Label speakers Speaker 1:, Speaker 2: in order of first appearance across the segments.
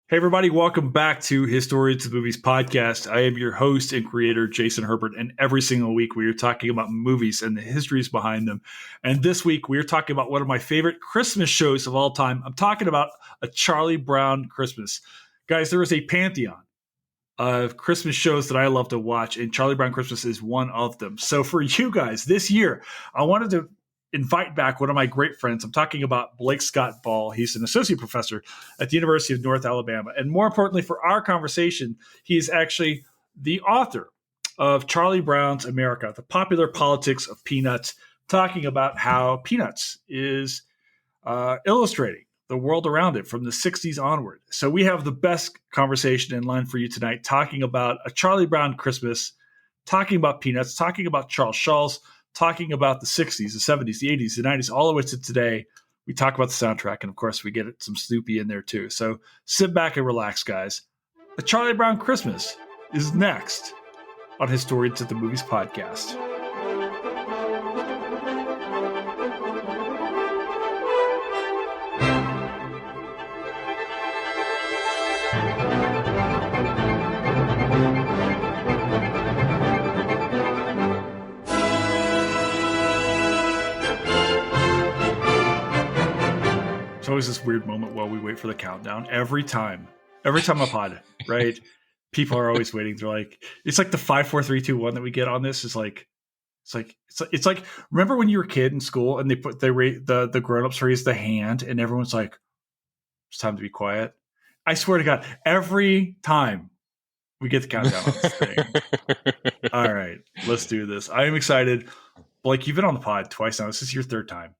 Speaker 1: Hey, everybody, welcome back to Historians of Movies podcast. I am your host and creator, Jason Herbert, and every single week we are talking about movies and the histories behind them. And this week we are talking about one of my favorite Christmas shows of all time. I'm talking about A Charlie Brown Christmas. Guys, there is a pantheon of Christmas shows that I love to watch, and Charlie Brown Christmas is one of them. So for you guys, this year, I wanted to invite back one of my great friends. I'm talking about Blake Scott Ball. He's an associate professor at the University of North Alabama. And more importantly for our conversation, he is actually the author of Charlie Brown's America, The Popular Politics of Peanuts, talking about how Peanuts is illustrating the world around it from the 60s onward. So we have the best conversation in line for you tonight, talking about A Charlie Brown Christmas, talking about Peanuts, talking about Charles Schulz, talking about the 60s, the 70s, the 80s, the 90s, all the way to today. We talk about the soundtrack, and of course, we get some Snoopy in there too. So sit back and relax, guys. A Charlie Brown Christmas is next on Historians of the Movies podcast. Always this weird moment while we wait for the countdown. Every time I pod, right? People are always waiting. They're like, it's like the 5, 4, 3, 2, 1 that we get on this is like, it's like. Remember when you were a kid in school and the grown-ups raise the hand and everyone's like, it's time to be quiet. I swear to God, every time we get the countdown on this thing. All right, let's do this. I am excited. Blake, you've been on the pod twice now. This is your third time.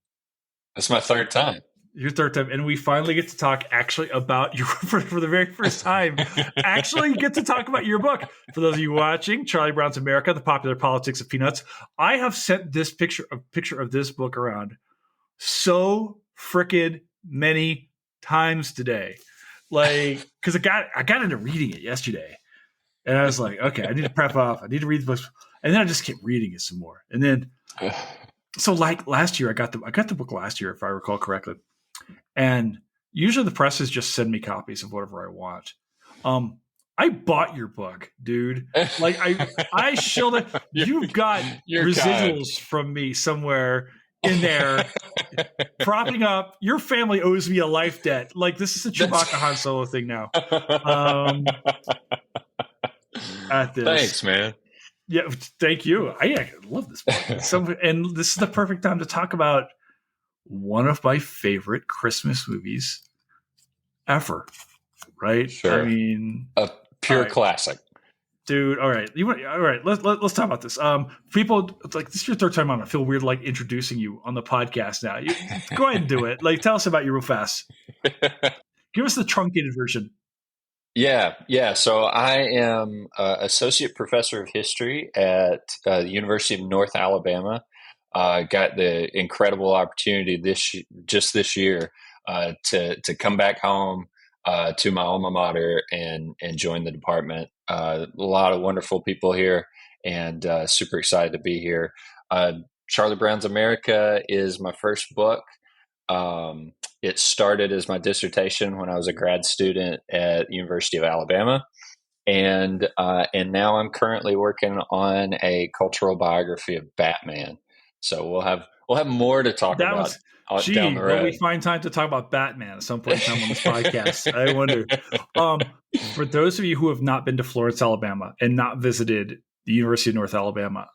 Speaker 2: That's my third time.
Speaker 1: Your third time, and we finally get to talk actually about your for the very first time. Actually, get to talk about your book. For those of you watching, Charlie Brown's America: The Popular Politics of Peanuts. I have sent this picture of this book around so frickin' many times today, like because I got into reading it yesterday, and I was like, okay, I need to prep up. I need to read the book, and then I just kept reading it some more, and then so like last year, I got the book last year, if I recall correctly. And usually the presses just send me copies of whatever I want. I bought your book, dude. Like I shilled it. You've got residuals from me somewhere in there propping up. Your family owes me a life debt. Like this is a Chewbacca Han Solo thing now. At this.
Speaker 2: Thanks, man.
Speaker 1: Yeah, thank you. I love this book. And this is the perfect time to talk about one of my favorite Christmas movies ever, right?
Speaker 2: Sure.
Speaker 1: I mean,
Speaker 2: a pure classic,
Speaker 1: dude. All right, all right. Let's talk about this. People, it's like this is your third time on. I feel weird like introducing you on the podcast now. Go ahead and do it. Like, tell us about you real fast. Give us the truncated version.
Speaker 2: Yeah. So I am associate professor of history at the University of North Alabama. Got the incredible opportunity this year to come back home to my alma mater and join the department. A lot of wonderful people here, and super excited to be here. Charlie Brown's America is my first book. It started as my dissertation when I was a grad student at the University of Alabama. And now I'm currently working on a cultural biography of Batman. So we'll have more to talk about down the road.
Speaker 1: Will we find time to talk about Batman at some point in time on this podcast? I wonder. For those of you who have not been to Florence, Alabama, and not visited the University of North Alabama,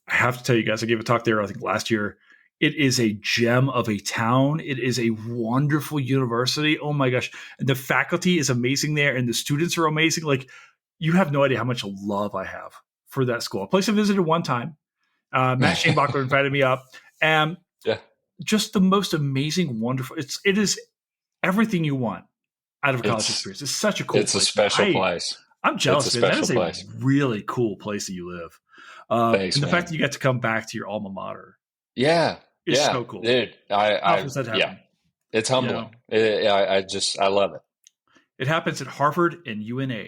Speaker 1: I have to tell you guys, I gave a talk there, I think last year. It is a gem of a town. It is a wonderful university. Oh my gosh. And the faculty is amazing there, and the students are amazing. Like, you have no idea how much love I have for that school. A place I visited one time. Matt Shanebacher invited me up, and just the most amazing, wonderful. It is everything you want out of a college experience. It's such a cool.
Speaker 2: It's place. A special place.
Speaker 1: I'm jealous, man. That is a really cool place that you live.
Speaker 2: Thanks,
Speaker 1: and the
Speaker 2: man.
Speaker 1: fact that you get to come back to your alma mater.
Speaker 2: Yeah,
Speaker 1: it's so cool,
Speaker 2: dude. It's humbling. You know? I love it.
Speaker 1: It happens at Harvard and UNA.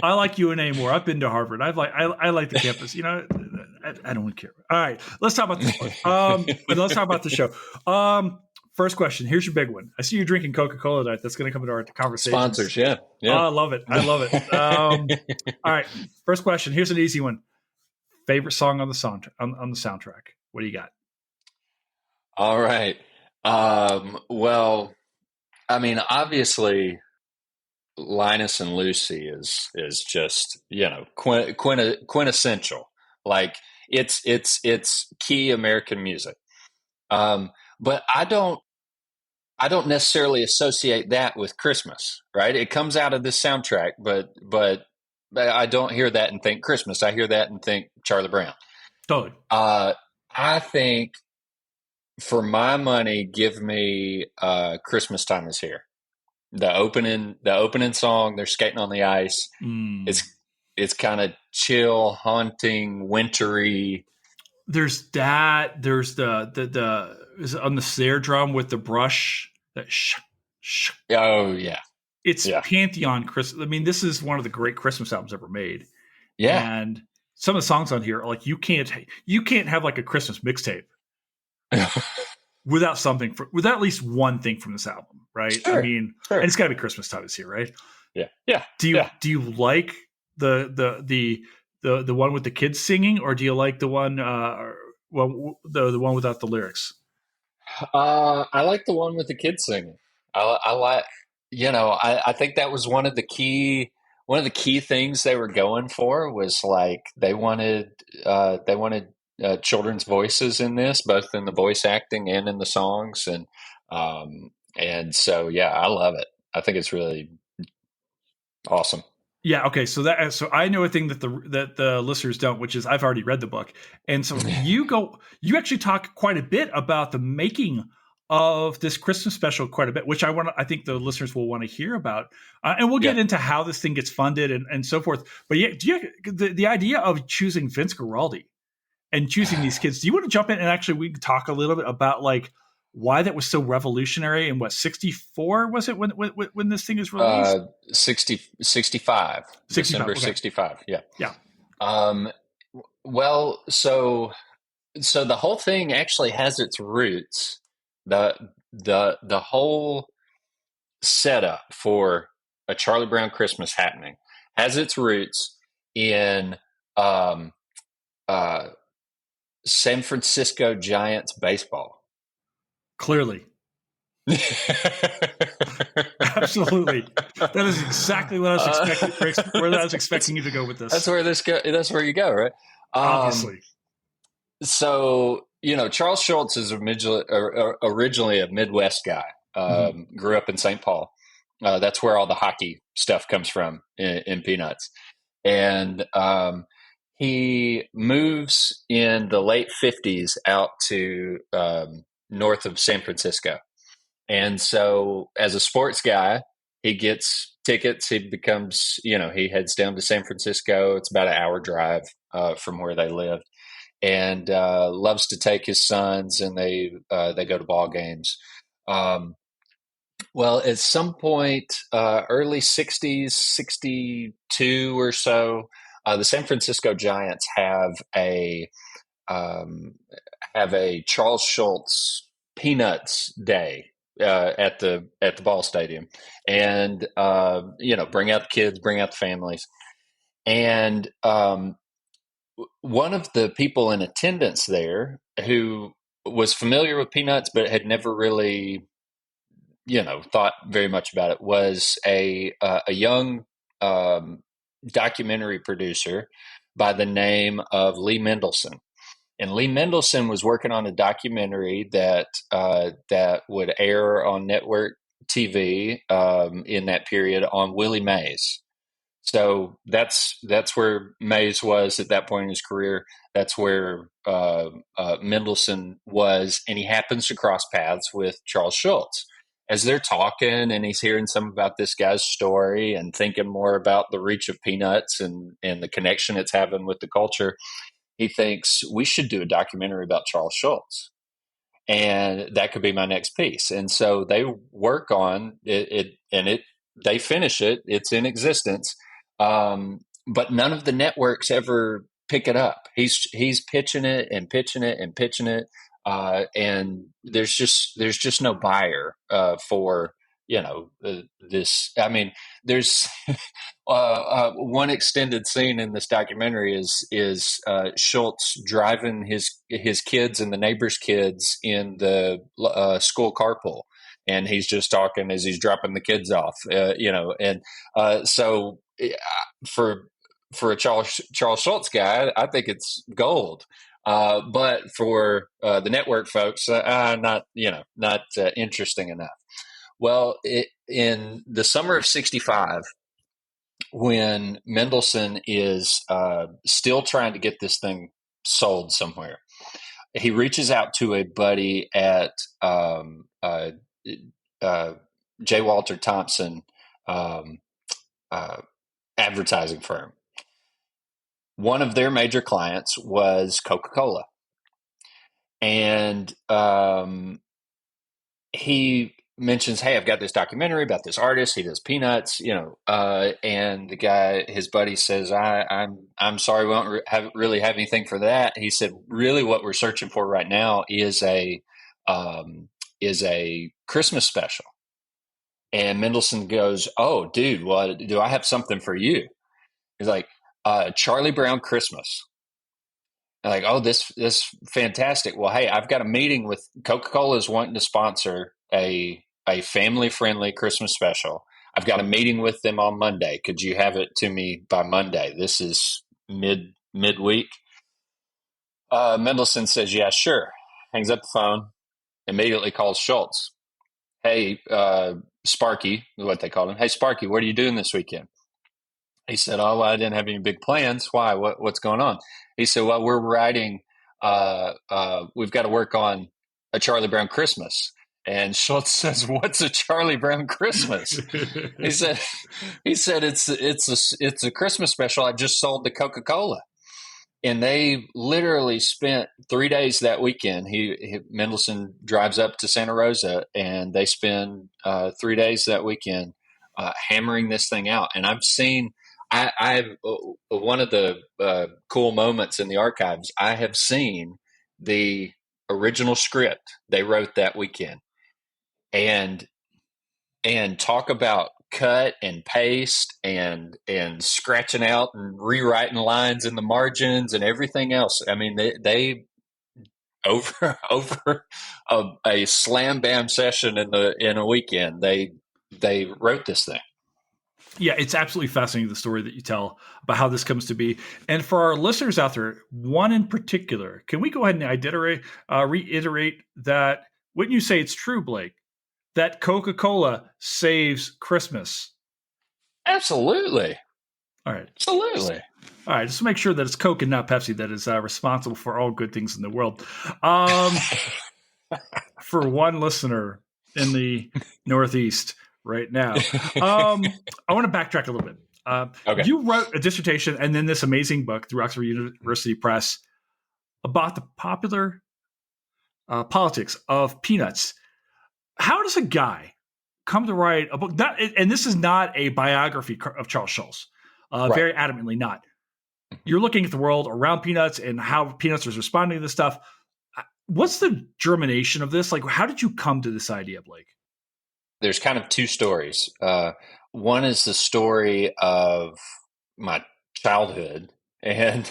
Speaker 1: I like UNA more. I've been to Harvard. I like the campus. You know, I don't care. All right, let's talk about this one. But let's talk about the show. First question. Here's your big one. I see you drinking Coca-Cola tonight. That's going to come into our conversations.
Speaker 2: Sponsors, yeah,
Speaker 1: Oh,
Speaker 2: yeah.
Speaker 1: I love it. All right. First question. Here's an easy one. Favorite song on the soundtrack. What do you got?
Speaker 2: All right. Well, I mean, obviously, Linus and Lucy is just quintessential. Like it's key American music. But I don't necessarily associate that with Christmas, right? It comes out of this soundtrack, but I don't hear that and think Christmas. I hear that and think Charlie Brown.
Speaker 1: Totally.
Speaker 2: I think for my money, give me Christmas Time Is Here. The opening song, they're skating on the ice. It's kind of chill, haunting, wintry.
Speaker 1: There's that. There's the is it on the snare drum with the brush. That
Speaker 2: Oh yeah,
Speaker 1: it's Pantheon Christmas. I mean, this is one of the great Christmas albums ever made.
Speaker 2: Yeah,
Speaker 1: and some of the songs on here are like you can't have like a Christmas mixtape without at least one thing from this album, right?
Speaker 2: Sure,
Speaker 1: I mean,
Speaker 2: sure.
Speaker 1: And it's got to be Christmas Time Is Here, right?
Speaker 2: Yeah.
Speaker 1: Do you like the one with the kids singing, or do you like the one the one without the lyrics?
Speaker 2: I like the one with the kids singing. I like, I think that was one of the key things they were going for was like they wanted children's voices in this, both in the voice acting and in the songs, and so I love it. I think it's really awesome.
Speaker 1: Yeah. Okay. So I know a thing that the listeners don't, which is I've already read the book, and so you actually talk quite a bit about the making of this Christmas special quite a bit, which I think the listeners will want to hear about, and we'll get into how this thing gets funded and so forth. But the idea of choosing Vince Guaraldi and choosing these kids, do you want to jump in and actually we can talk a little bit about like why that was so revolutionary and what 64 was it when this thing is released?
Speaker 2: 65. December
Speaker 1: okay.
Speaker 2: 65. Yeah.
Speaker 1: Yeah.
Speaker 2: Well, so the whole thing actually has its roots. The whole setup for a Charlie Brown Christmas happening has its roots in San Francisco Giants baseball.
Speaker 1: Clearly. Absolutely. That is exactly what I was expecting you to go with this.
Speaker 2: That's where you go, right?
Speaker 1: Obviously.
Speaker 2: So, Charles Schultz is originally a Midwest guy. Grew up in St. Paul. That's where all the hockey stuff comes from in Peanuts. And he moves in the late 50s out to north of San Francisco. And so as a sports guy, he gets tickets. He becomes, he heads down to San Francisco. It's about an hour drive from where they live, and loves to take his sons, and they go to ball games. Well, at some point, early 60s, 62 or so, the San Francisco Giants have a Charles Schultz Peanuts Day at the ball stadium, and bring out the kids, bring out the families, and one of the people in attendance there who was familiar with Peanuts but had never really thought very much about it was a young documentary producer by the name of Lee Mendelson. And Lee Mendelson was working on a documentary that would air on network TV in that period on Willie Mays. So that's where Mays was at that point in his career. That's where Mendelson was, and he happens to cross paths with Charles Schultz. As they're talking, and he's hearing some about this guy's story and thinking more about the reach of Peanuts and the connection it's having with the culture, he thinks we should do a documentary about Charles Schultz, and that could be my next piece. And so they work on it, and they finish it. It's in existence, but none of the networks ever pick it up. He's pitching it and pitching it and pitching it. and there's just no buyer for this. I mean, there's one extended scene in this documentary is Schultz driving his kids and the neighbors' kids in the school carpool, and he's just talking as he's dropping the kids off. And so for a Charles Schultz guy, I think it's gold. But for the network folks, not interesting enough. Well, in the summer of '65, when Mendelssohn is still trying to get this thing sold somewhere, he reaches out to a buddy at J. Walter Thompson um, advertising firm. One of their major clients was Coca-Cola. And he mentions, "Hey, I've got this documentary about this artist. He does Peanuts, and the guy, his buddy, says, I'm sorry, we won't really have anything for that." He said, "Really, what we're searching for right now is a Christmas special." And Mendelssohn goes, "Oh, dude, well, do I have something for you?" He's like, "Charlie Brown Christmas." And like, "Oh, this fantastic. Well, hey, I've got a meeting with Coca-Cola is wanting to sponsor a family friendly Christmas special. I've got a meeting with them on Monday. Could you have it to me by Monday?" This is midweek. Mendelssohn says, "Yeah, sure." Hangs up the phone. Immediately calls Schultz. "Hey, Sparky," is what they called him. "Hey, Sparky, what are you doing this weekend?" He said, "Oh, well, I didn't have any big plans." "Why? What's going on?" He said, "Well, we're writing. We've got to work on a Charlie Brown Christmas." And Schultz says, "What's a Charlie Brown Christmas?" He said, it's a Christmas special I just sold to Coca-Cola." And they literally spent 3 days that weekend. Mendelssohn drives up to Santa Rosa, and they spend 3 days that weekend hammering this thing out. And I've seen. I've one of the cool moments in the archives. I have seen the original script they wrote that weekend, and talk about cut and paste and scratching out and rewriting lines in the margins and everything else. I mean, they over a slam bam session in a weekend, they wrote this thing.
Speaker 1: Yeah, it's absolutely fascinating, the story that you tell about how this comes to be. And for our listeners out there, one in particular, can we go ahead and reiterate that? Wouldn't you say it's true, Blake, that Coca-Cola saves Christmas?
Speaker 2: Absolutely.
Speaker 1: All right.
Speaker 2: Absolutely.
Speaker 1: All right. Just to make sure that it's Coke and not Pepsi that is responsible for all good things in the world. For one listener in the Northeast right now, I want to backtrack a little bit. Okay. You wrote a dissertation and then this amazing book through Oxford University Press about the popular politics of Peanuts. How does a guy come to write a book? And this is not a biography of Charles Schultz. Right. Very adamantly not. You're looking at the world around Peanuts and how Peanuts is responding to this stuff. What's the germination of this? Like, how did you come to this idea, Blake?
Speaker 2: There's kind of two stories. One is the story of my childhood, and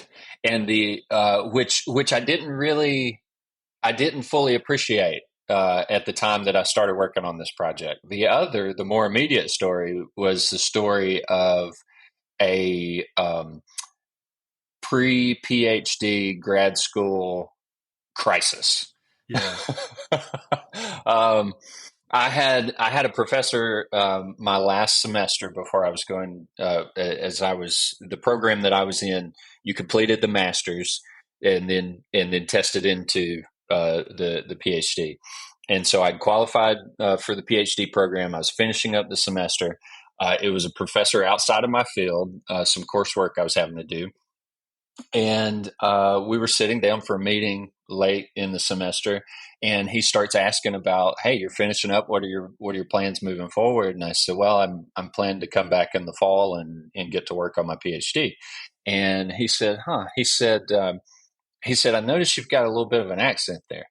Speaker 2: the which I didn't fully appreciate at the time that I started working on this project. The other, the more immediate story, was the story of a pre-PhD grad school crisis.
Speaker 1: Yeah.
Speaker 2: I had a professor my last semester before I was going, the program that I was in, you completed the master's and then tested into the PhD. And so I'd qualified for the PhD program. I was finishing up the semester. It was a professor outside of my field, some coursework I was having to do. And we were sitting down for a meeting late in the semester, and he starts asking about, "Hey, you're finishing up. What are your plans moving forward?" And I said, "Well, I'm planning to come back in the fall and get to work on my PhD." And he said, "Huh?" He said, "I noticed you've got a little bit of an accent there."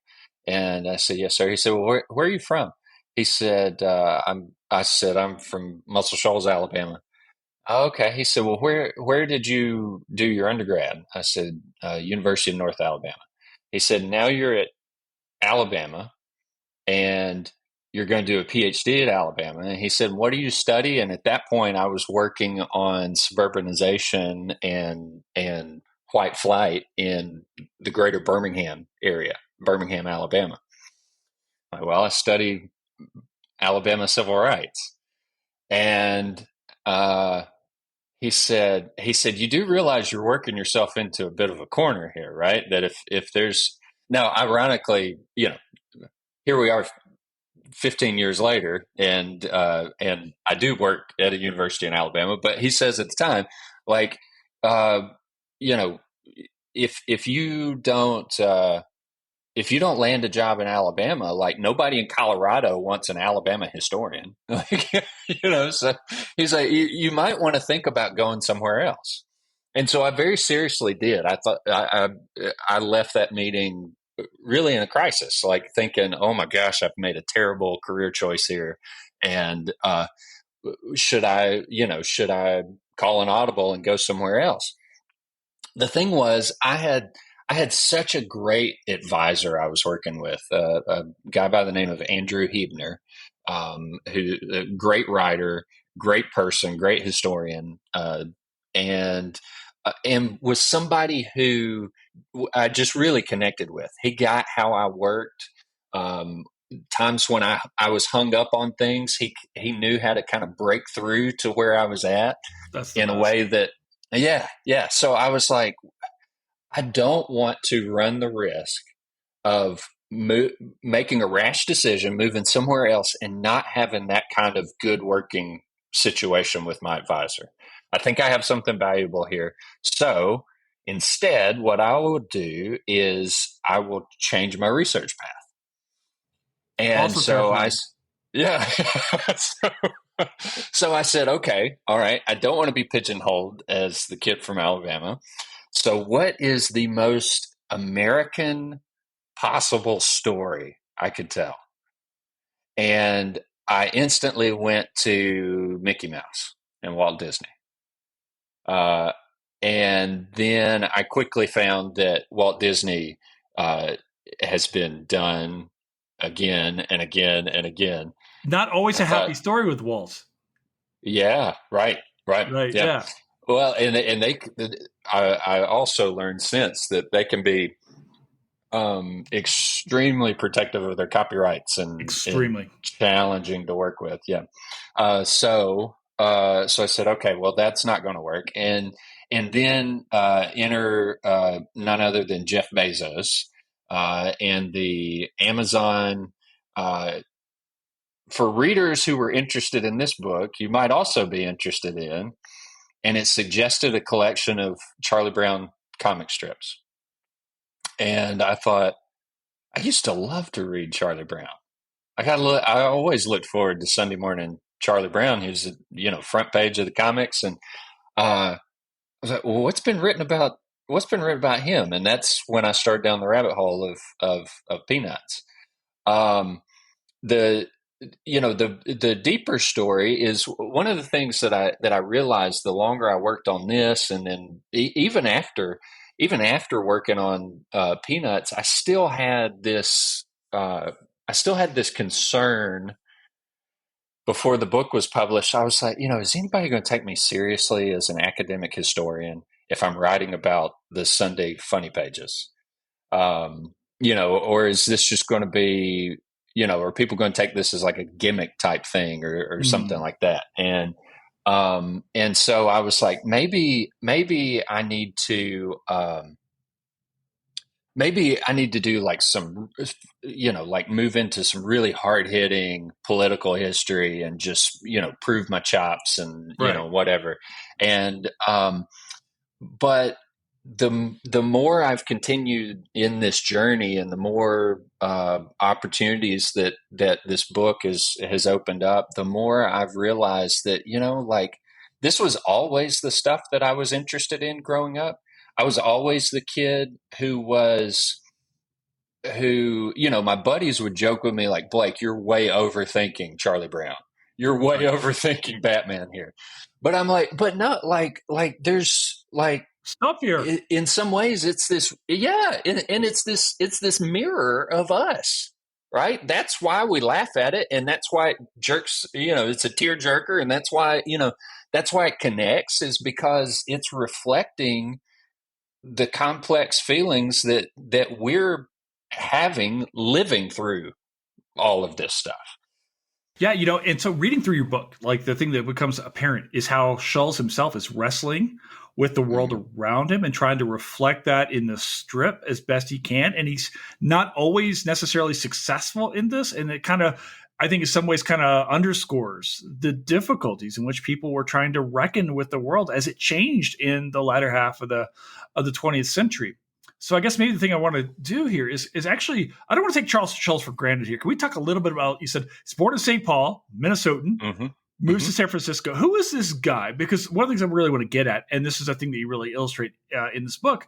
Speaker 2: And I said, yes, sir. He said, well, where are you from? He said, I said, I'm from Muscle Shoals, Alabama. Oh, okay. He said, well, where did you do your undergrad? I said, University of North Alabama. He said, now you're at Alabama and you're going to do a PhD at Alabama. And he said, what do you study? And at that point, I was working on suburbanization and white flight in the greater Birmingham area, Birmingham, Alabama. Well, I studied Alabama civil rights. And he said, you do realize you're working yourself into a bit of a corner here, right? That if there's now, ironically, here we are 15 years later, and I do work at a university in Alabama. But he says at the time, like, uh, you know, if you don't land a job in Alabama, like nobody in Colorado wants an Alabama historian. Like, so he's like, you might want to think about going somewhere else. And so I very seriously did. I thought I left that meeting really in a crisis, like thinking, oh my gosh, I've made a terrible career choice here. And should I call an audible and go somewhere else? The thing was, I had such a great advisor I was working with, a guy by the name of Andrew Hebner, who a great writer, great person, great historian, and was somebody who I just really connected with. He got how I worked. Um, Times when I was hung up on things, he knew how to kind of break through to where I was at
Speaker 1: That's the
Speaker 2: in a
Speaker 1: best.
Speaker 2: way that, yeah. So I was like, I don't want to run the risk of making a rash decision, moving somewhere else, and not having that kind of good working situation with my advisor. I think I have something valuable here. So instead, what I will do is I will change my research path. And
Speaker 1: Also
Speaker 2: so
Speaker 1: terrifying.
Speaker 2: yeah. so, so I said, okay, all right, I don't want to be pigeonholed as the kid from Alabama. So, what is the most American possible story I could tell? And I instantly went to Mickey Mouse and Walt Disney. Uh, and then I quickly found that Walt Disney uh, has been done again and again and again.
Speaker 1: Not always
Speaker 2: I
Speaker 1: a happy
Speaker 2: thought,
Speaker 1: story with Waltz.
Speaker 2: yeah, right,
Speaker 1: Right.
Speaker 2: yeah.
Speaker 1: Yeah.
Speaker 2: Well, I also learned since that they can be extremely protective of their copyrights and
Speaker 1: Extremely.
Speaker 2: challenging to work with. Yeah. So I said, okay, well, that's not going to work. And then enter none other than Jeff Bezos and the Amazon. For readers who were interested in this book, you might also be interested in, and it suggested a collection of Charlie Brown comic strips. And I thought, I used to love to read Charlie Brown. I always looked forward to Sunday morning Charlie Brown, who's front page of the comics, and I was like, well, what's been written about him? And that's when I started down the rabbit hole of Peanuts. Um, the the deeper story is one of the things that I realized the longer I worked on this, and then even after working on Peanuts, I still had this concern before the book was published. I was like, is anybody going to take me seriously as an academic historian if I'm writing about the Sunday funny pages? Or is this just going to be, are people going to take this as like a gimmick type thing or something
Speaker 1: Mm.
Speaker 2: like that? And so I was like, maybe I need to, do like some, like move into some really hard hitting political history and just, prove my chops and,
Speaker 1: Right.
Speaker 2: whatever. And, but the more I've continued in this journey, and the more opportunities that this book has opened up, the more I've realized that like this was always the stuff that I was interested in growing up. I was always the kid who was who, my buddies would joke with me like, Blake, you're way overthinking Charlie Brown. You're way
Speaker 1: Right.
Speaker 2: overthinking Batman here. But I'm like, but no, like there's like,
Speaker 1: Stop here.
Speaker 2: in some ways it's this, yeah. And it's this mirror of us, right? That's why we laugh at it. And that's why it jerks, it's a tear jerker. And that's why it connects, is because it's reflecting the complex feelings that we're having living through all of this stuff.
Speaker 1: Yeah, and so reading through your book, like the thing that becomes apparent is how Schulz himself is wrestling with the world
Speaker 2: Mm-hmm.
Speaker 1: around him and trying to reflect that in the strip as best he can. And he's not always necessarily successful in this. And it kind of, I think in some ways kind of underscores the difficulties in which people were trying to reckon with the world as it changed in the latter half of the 20th century. So I guess maybe the thing I want to do here is actually, I don't want to take Charles Schulz for granted here. Can we talk a little bit about, you said he's born in St. Paul, Minnesotan,
Speaker 2: Mm-hmm.
Speaker 1: moves
Speaker 2: Mm-hmm.
Speaker 1: to San Francisco. Who is this guy? Because one of the things I really want to get at, and this is a thing that you really illustrate in this book,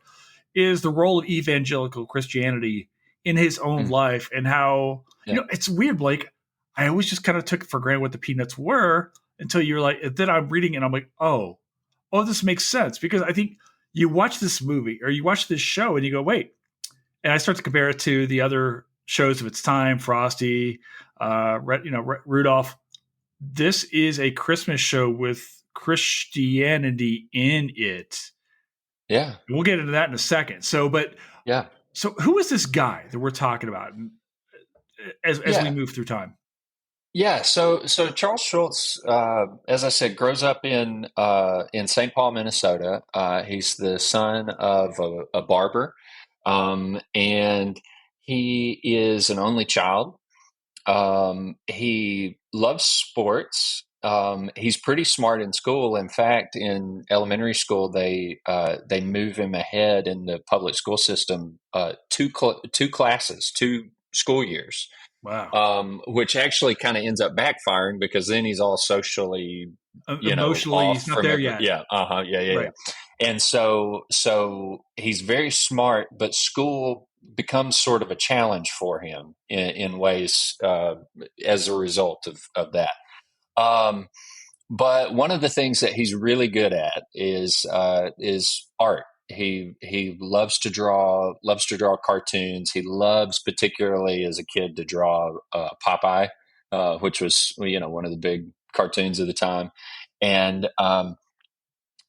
Speaker 1: is the role of evangelical Christianity in his own
Speaker 2: Mm-hmm.
Speaker 1: life and how,
Speaker 2: Yeah.
Speaker 1: it's weird, Blake. I always just kind of took for granted what the Peanuts were until you're like, then I'm reading and I'm like, oh, this makes sense. Because I think you watch this movie or you watch this show and you go, wait. And I start to compare it to the other shows of its time, Frosty, Rudolph. This is a Christmas show with Christianity in it.
Speaker 2: Yeah.
Speaker 1: We'll get into that in a second. So who is this guy that we're talking about as we move through time?
Speaker 2: Yeah. So Charles Schulz, as I said, grows up in St. Paul, Minnesota. He's the son of a barber, and he is an only child. He loves sports. He's pretty smart in school. In fact, in elementary school, they move him ahead in the public school system two classes, 2 school years,
Speaker 1: Wow.
Speaker 2: which actually kind of ends up backfiring because then he's all socially,
Speaker 1: Emotionally,
Speaker 2: off
Speaker 1: he's not
Speaker 2: from
Speaker 1: there
Speaker 2: every,
Speaker 1: yet.
Speaker 2: yeah,
Speaker 1: Right.
Speaker 2: and so he's very smart, but school becomes sort of a challenge for him in ways as a result of that. But one of the things that he's really good at is art. He loves to draw cartoons. He loves, particularly as a kid, to draw Popeye, which was one of the big cartoons of the time, and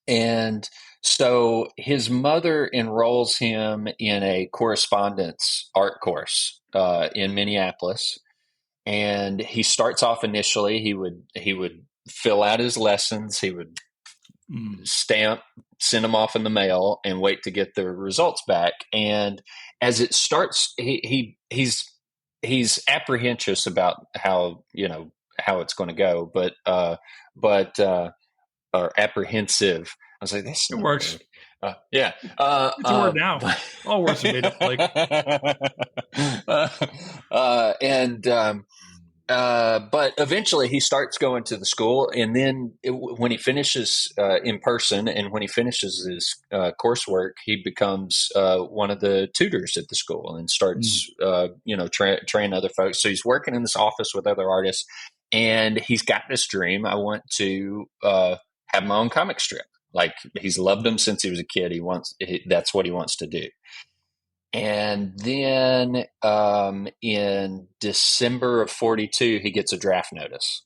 Speaker 2: and so his mother enrolls him in a correspondence art course in Minneapolis, and he starts off initially. He would fill out his lessons. He would stamp, send them off in the mail, and wait to get the results back. And as it starts, he's apprehensive about how it's going to go, or apprehensive. I was like, that's
Speaker 1: It
Speaker 2: not a
Speaker 1: works.
Speaker 2: word. Yeah.
Speaker 1: It's a word now. All words are made up, Blake.
Speaker 2: But eventually he starts going to the school, and then when he finishes in person, and when he finishes his coursework, he becomes one of the tutors at the school and starts, train other folks. So he's working in this office with other artists, and he's got this dream. I want to have my own comic strip. Like, he's loved them since he was a kid. That's what he wants to do. And then in December of 42, he gets a draft notice.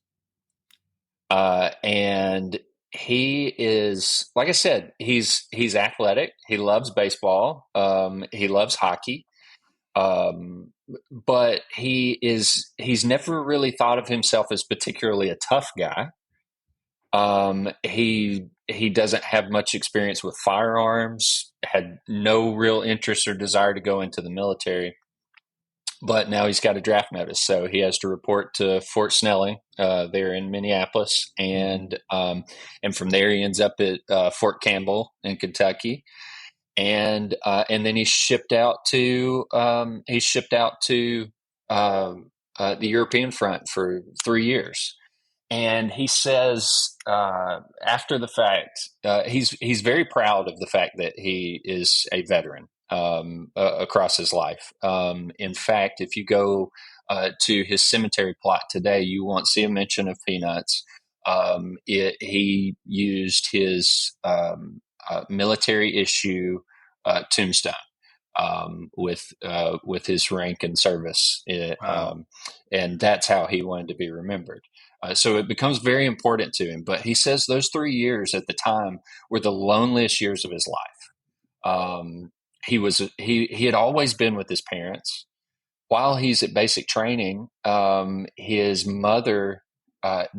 Speaker 2: And he is, like I said, he's athletic. He loves baseball. He loves hockey. But he's never really thought of himself as particularly a tough guy. He doesn't have much experience with firearms, had no real interest or desire to go into the military, but now he's got a draft notice. So he has to report to Fort Snelling, there in Minneapolis. And from there he ends up at Fort Campbell in Kentucky. And then he's shipped out to the European front for 3 years. And he says, after the fact, he's very proud of the fact that he is a veteran. across his life. In fact, if you go to his cemetery plot today, you won't see a mention of peanuts. He used his military issue tombstone with his rank and service,
Speaker 1: Wow.
Speaker 2: and that's how he wanted to be remembered. So it becomes very important to him. But he says those 3 years at the time were the loneliest years of his life. He had always been with his parents. While he's at basic training, his mother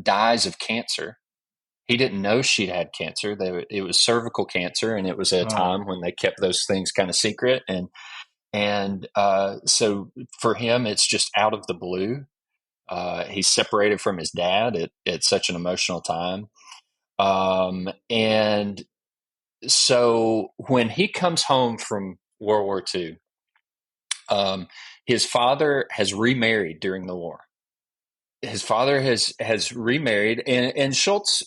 Speaker 2: dies of cancer. He didn't know she'd had cancer. It was cervical cancer, and it was at a
Speaker 1: Oh,
Speaker 2: time when they kept those things kind of secret. And so for him, it's just out of the blue. He's separated from his dad at such an emotional time. And so when he comes home from World War II, his father has remarried during the war. His father has remarried, and Schultz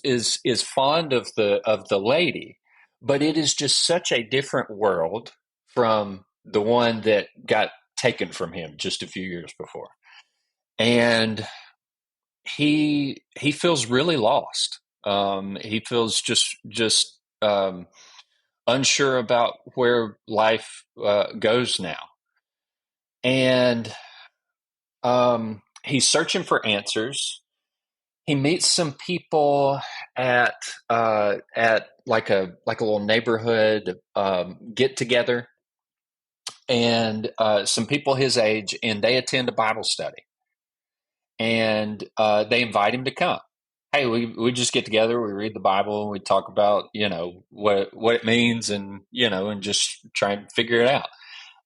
Speaker 2: is fond of the lady, but it is just such a different world from the one that got taken from him just a few years before. And he feels really lost. He feels just unsure about where life goes now, and he's searching for answers. He meets some people at like a little neighborhood get together, and some people his age, and they attend a Bible study, and they invite him to come. Hey, we just get together, we read the Bible, and we talk about what it means, and and just try and figure it out.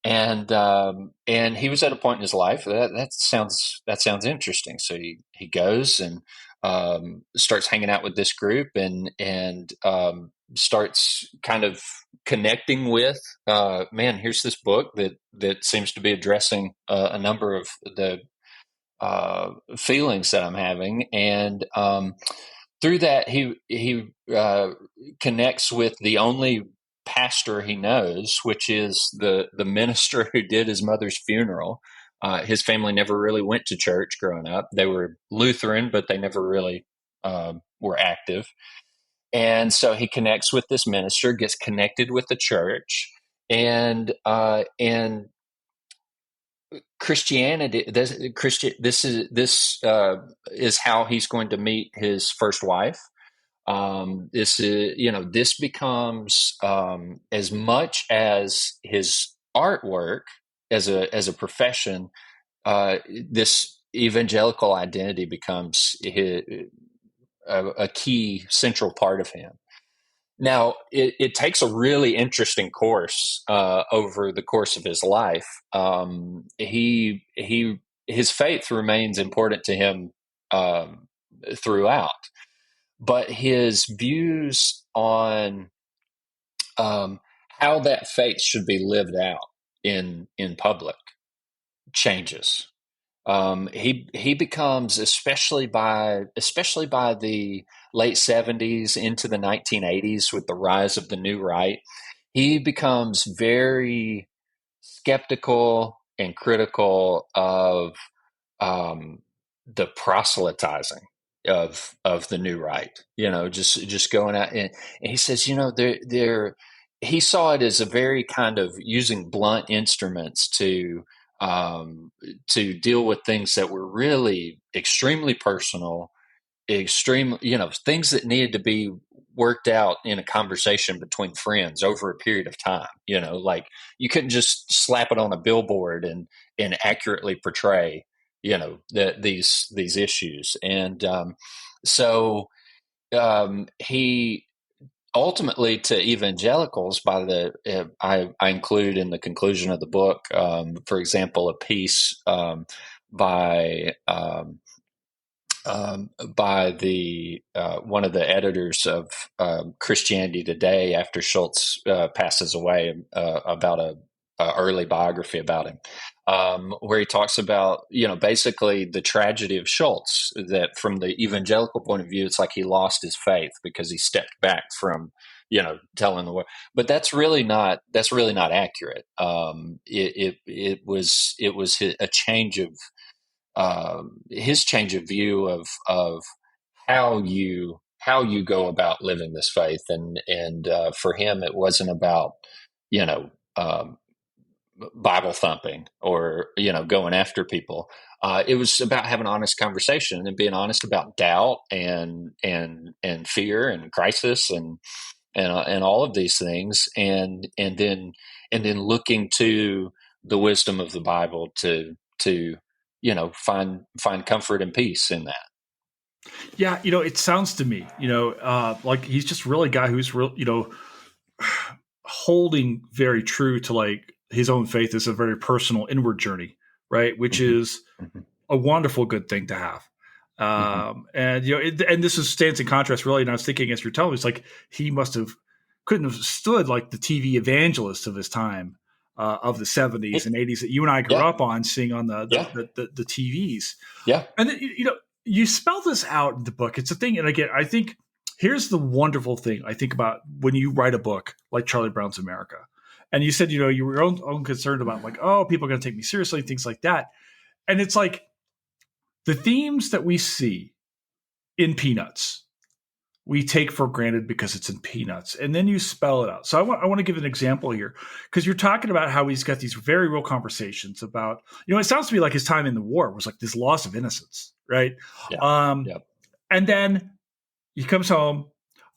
Speaker 2: And he was at a point in his life that sounds interesting. So he goes and starts hanging out with this group, and starts kind of connecting with man. Here's this book that seems to be addressing a number of the feelings that I'm having, and through that he connects with the only pastor he knows, which is the minister who did his mother's funeral. His family never really went to church growing up. They were Lutheran, but they never really were active. And so he connects with this minister, gets connected with the church, and Christianity. This is how he's going to meet his first wife. This becomes as much as his artwork as a profession. This evangelical identity becomes a key central part of him. Now, it takes a really interesting course over the course of his life. His faith remains important to him throughout, but his views on how that faith should be lived out in public changes. He becomes, especially by the late 70s into the 1980s, with the rise of the new right, he becomes very skeptical and critical of um, the proselytizing of the new right. Just going out, and he says, there. He saw it as a very kind of using blunt instruments to deal with things that were really extremely personal, things that needed to be worked out in a conversation between friends over a period of time. Like you couldn't just slap it on a billboard and accurately portray, these issues. And he ultimately, to evangelicals, I include in the conclusion of the book, for example, a piece by the one of the editors of Christianity Today after Schultz passes away, about a early biography about him, where he talks about basically the tragedy of Schultz, that from the evangelical point of view, it's like he lost his faith because he stepped back from telling the world. But that's really not accurate. It was a change of his change of view of how you go about living this faith, and for him it wasn't about you know um, Bible thumping or going after people. It was about having honest conversation and being honest about doubt and fear and crisis and all of these things, and then looking to the wisdom of the Bible to find comfort and peace in that.
Speaker 1: Yeah, it sounds to me, like he's just really a guy who's real, holding very true to like his own faith as a very personal inward journey, right? Which
Speaker 2: Hmm.
Speaker 1: is
Speaker 2: Hmm.
Speaker 1: a wonderful, good thing to have.
Speaker 2: Hmm.
Speaker 1: And and this stands in contrast, really. And I was thinking as you're telling me, it's like he couldn't have stood like the TV evangelist of his time, of the '70s and '80s that you and I grew
Speaker 2: Yeah,
Speaker 1: up on, seeing on
Speaker 2: yeah,
Speaker 1: the TVs.
Speaker 2: yeah.
Speaker 1: And then, you spell this out in the book. It's a thing, and again, I think here's the wonderful thing I think about when you write a book like Charlie Brown's America, and you said you were own concerned about like, oh, people are going to take me seriously, things like that, and it's like the themes that we see in Peanuts we take for granted because it's in Peanuts, and then you spell it out. So I want to give an example here because you're talking about how he's got these very real conversations about it sounds to me like his time in the war was like this loss of innocence, right?
Speaker 2: Yeah.
Speaker 1: Um,
Speaker 2: Yeah.
Speaker 1: and then he comes home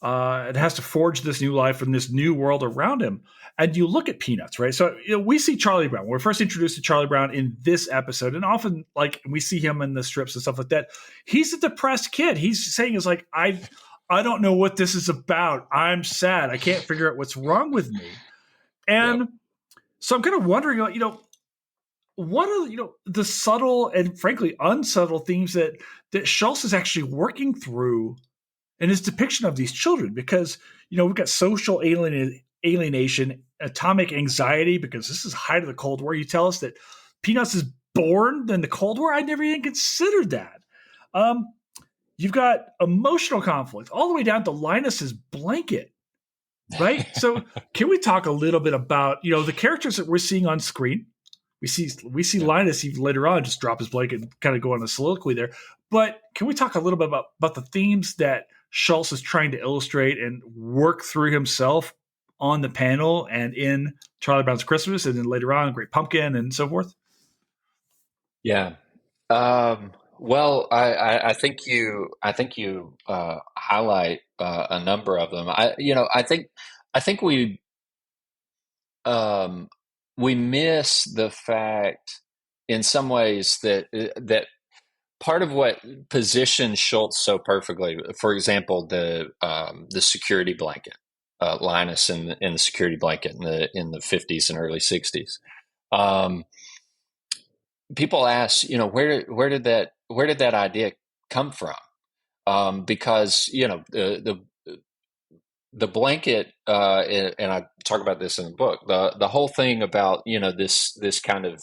Speaker 1: and has to forge this new life in this new world around him. And you look at Peanuts, right? So we see Charlie Brown. We're first introduced to Charlie Brown in this episode, and often like we see him in the strips and stuff like that. He's a depressed kid. He's saying is like I don't know what this is about. I'm sad. I can't figure out what's wrong with me.
Speaker 2: Yep.
Speaker 1: And so I'm kind of wondering, what are the subtle and frankly unsubtle themes that Schultz is actually working through in his depiction of these children? Because we've got social alienation, atomic anxiety, because this is height of the Cold War. You tell us that Peanuts is born in the Cold War. I never even considered that. Um, you've got emotional conflict all the way down to Linus's blanket, right? So can we talk a little bit about the characters that we're seeing on screen? We see
Speaker 2: Yeah.
Speaker 1: Linus even later on just drop his blanket and kind of go on a soliloquy there. But can we talk a little bit about the themes that Schultz is trying to illustrate and work through himself on the panel and in Charlie Brown's Christmas, and then later on Great Pumpkin and so forth?
Speaker 2: Yeah. Well, I think you highlight a number of them. I think um, we miss the fact in some ways that part of what positions Schultz so perfectly, for example, the security blanket, Linus in the security blanket in the 50s and early 60s. Um, People ask, where did that idea come from? Because the blanket, and I talk about this in the book. The whole thing about this kind of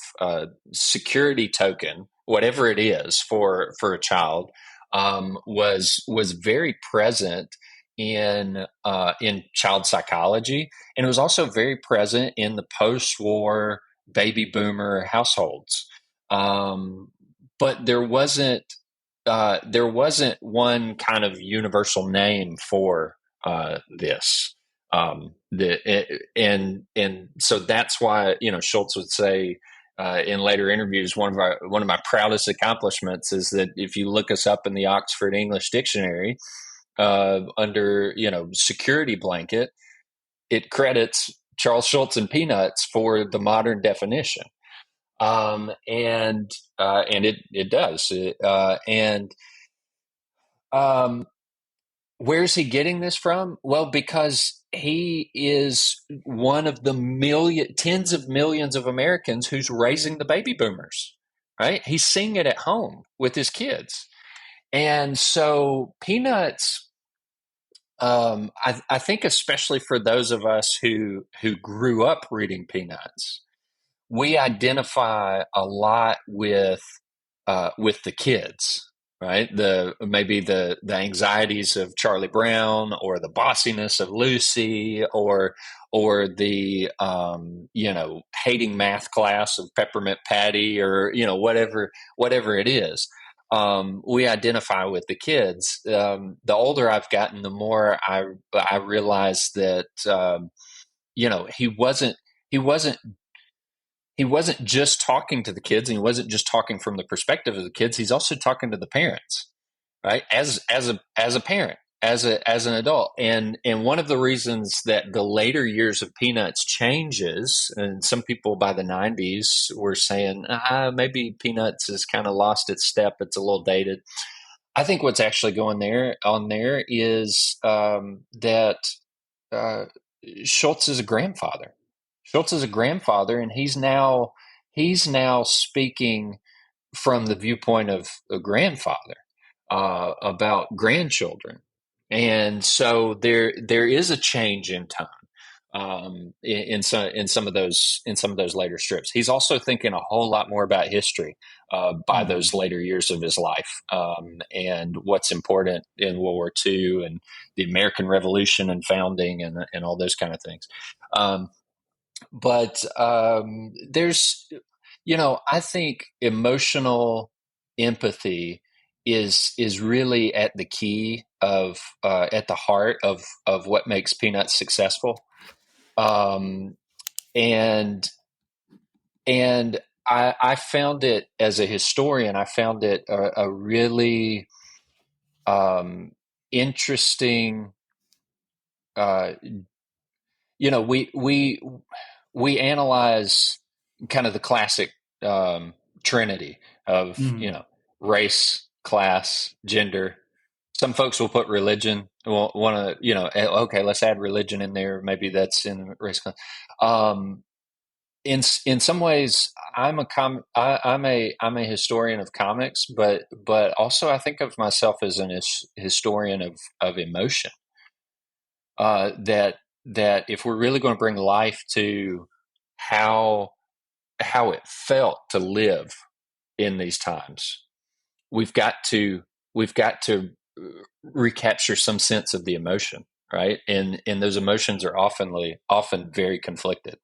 Speaker 2: security token, whatever it is for a child, was very present in child psychology, and it was also very present in the post-war baby boomer households. Um, but there wasn't one kind of universal name for this. And so that's why Schultz would say in later interviews, one of my proudest accomplishments is that if you look us up in the Oxford English Dictionary under security blanket, it credits Charles Schultz and Peanuts for the modern definition. And it does. And um, Where's he getting this from? Well, because he is one of the tens of millions of Americans who's raising the baby boomers, right? He's seeing it at home with his kids. And so Peanuts, I think especially for those of us who grew up reading Peanuts, we identify a lot with the kids, right? Maybe the anxieties of Charlie Brown, or the bossiness of Lucy, or the hating math class of Peppermint Patty, or whatever it is. We identify with the kids. The older I've gotten, the more I realize that he wasn't he wasn't just talking to the kids, and he wasn't just talking from the perspective of the kids. He's also talking to the parents, right? As a parent, as an adult. And one of the reasons that the later years of Peanuts changes, and some people by the 90s were saying, maybe Peanuts has kind of lost its step, it's a little dated. I think what's actually going on there is that uh, Schultz is a grandfather. Schultz is a grandfather, and he's now speaking from the viewpoint of a grandfather about grandchildren, and so there is a change in tone in some of those later strips. He's also thinking a whole lot more about history by
Speaker 1: Mhm.
Speaker 2: those later years of his life, and what's important in World War II, and the American Revolution and founding, and all those kind of things. But there's, I think emotional empathy is really at the key of at the heart of what makes Peanuts successful. Um, and and I found it, as a historian, I found it a really interesting. Uh, we analyze kind of the classic trinity of
Speaker 1: Mhm.
Speaker 2: race, class, gender. Some folks will put religion. Want to okay, let's add religion in there. Maybe that's in race, class. Um, in some ways, I'm a historian of comics, but also I think of myself as an historian of emotion. That if we're really going to bring life to how how it felt to live in these times, we've got to recapture some sense of the emotion, right? And those emotions are often very conflicted,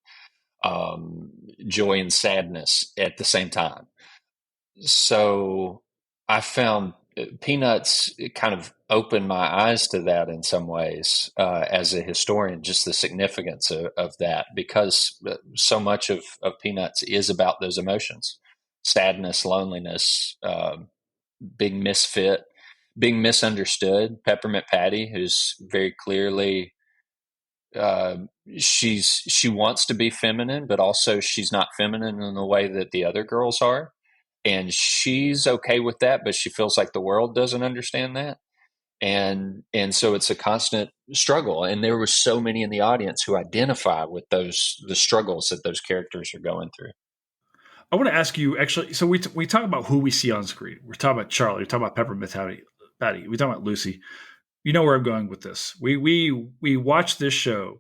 Speaker 2: joy and sadness at the same time. So I found Peanuts kind of opened my eyes to that in some ways, as a historian, just the significance of that, because so much of Peanuts is about those emotions: sadness, loneliness, being misfit, being misunderstood. Peppermint Patty, who's very clearly uh, she wants to be feminine, but also she's not feminine in the way that the other girls are, and she's okay with that, but she feels like the world doesn't understand that, and so it's a constant struggle. And there were so many in the audience who identify with the struggles that those characters are going through.
Speaker 1: I want to ask you actually. So we talk about who we see on screen. We're talking about Charlie. We're talking about Peppermint Patty. We're talking about Lucy. You know where I'm going with this. We watch this show,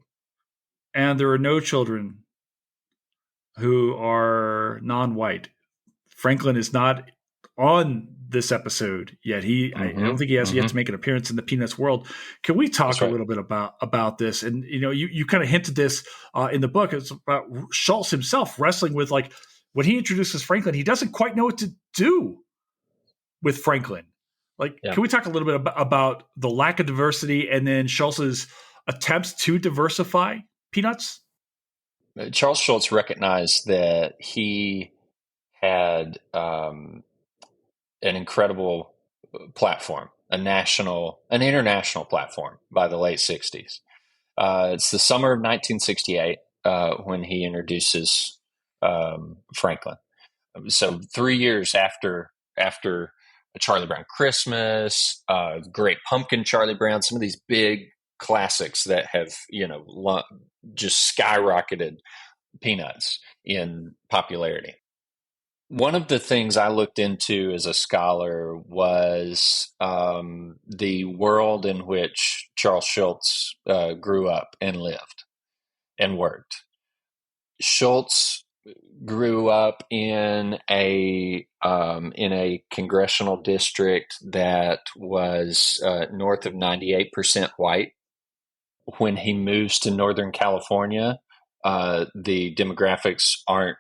Speaker 1: and there are no children who are non-white. Franklin is not on this episode yet. I don't
Speaker 2: Mm-hmm.
Speaker 1: think he has yet
Speaker 2: Mm-hmm.
Speaker 1: to make an appearance in the Peanuts world. Can we talk
Speaker 2: That's
Speaker 1: a
Speaker 2: right.
Speaker 1: little bit about this? And you kind of hinted this in the book. It's about Schultz himself wrestling with, like, when he introduces Franklin, he doesn't quite know what to do with Franklin. Like,
Speaker 2: Yeah.
Speaker 1: can we talk a little bit about the lack of diversity and then Schultz's attempts to diversify Peanuts?
Speaker 2: Charles Schultz recognized that he had an incredible platform, an international platform by the late 60s. It's the summer of 1968 when he introduces Franklin. So 3 years after Charlie Brown Christmas, Great Pumpkin, Charlie Brown, some of these big classics that have just skyrocketed Peanuts in popularity. One of the things I looked into as a scholar was the world in which Charles Schultz grew up and lived and worked. Schultz grew up in a congressional district that was north of 98% white. When he moves to Northern California, the demographics aren't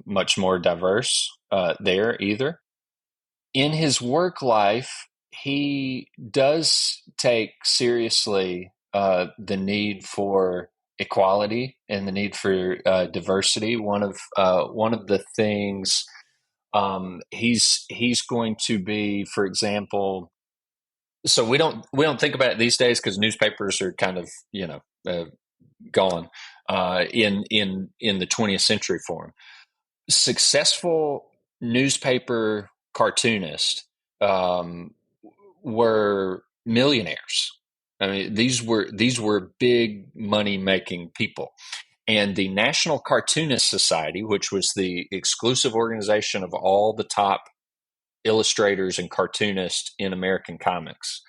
Speaker 2: much more diverse there either. In his work life, he does take seriously the need for equality and the need for diversity. One of the things he's going to be, for example, so we don't think about it these days because newspapers are kind of gone in the 20th century form. Successful newspaper cartoonists um, were millionaires. I mean, these were big money making people. And the National Cartoonist Society, which was the exclusive organization of all the top illustrators and cartoonists in American comics,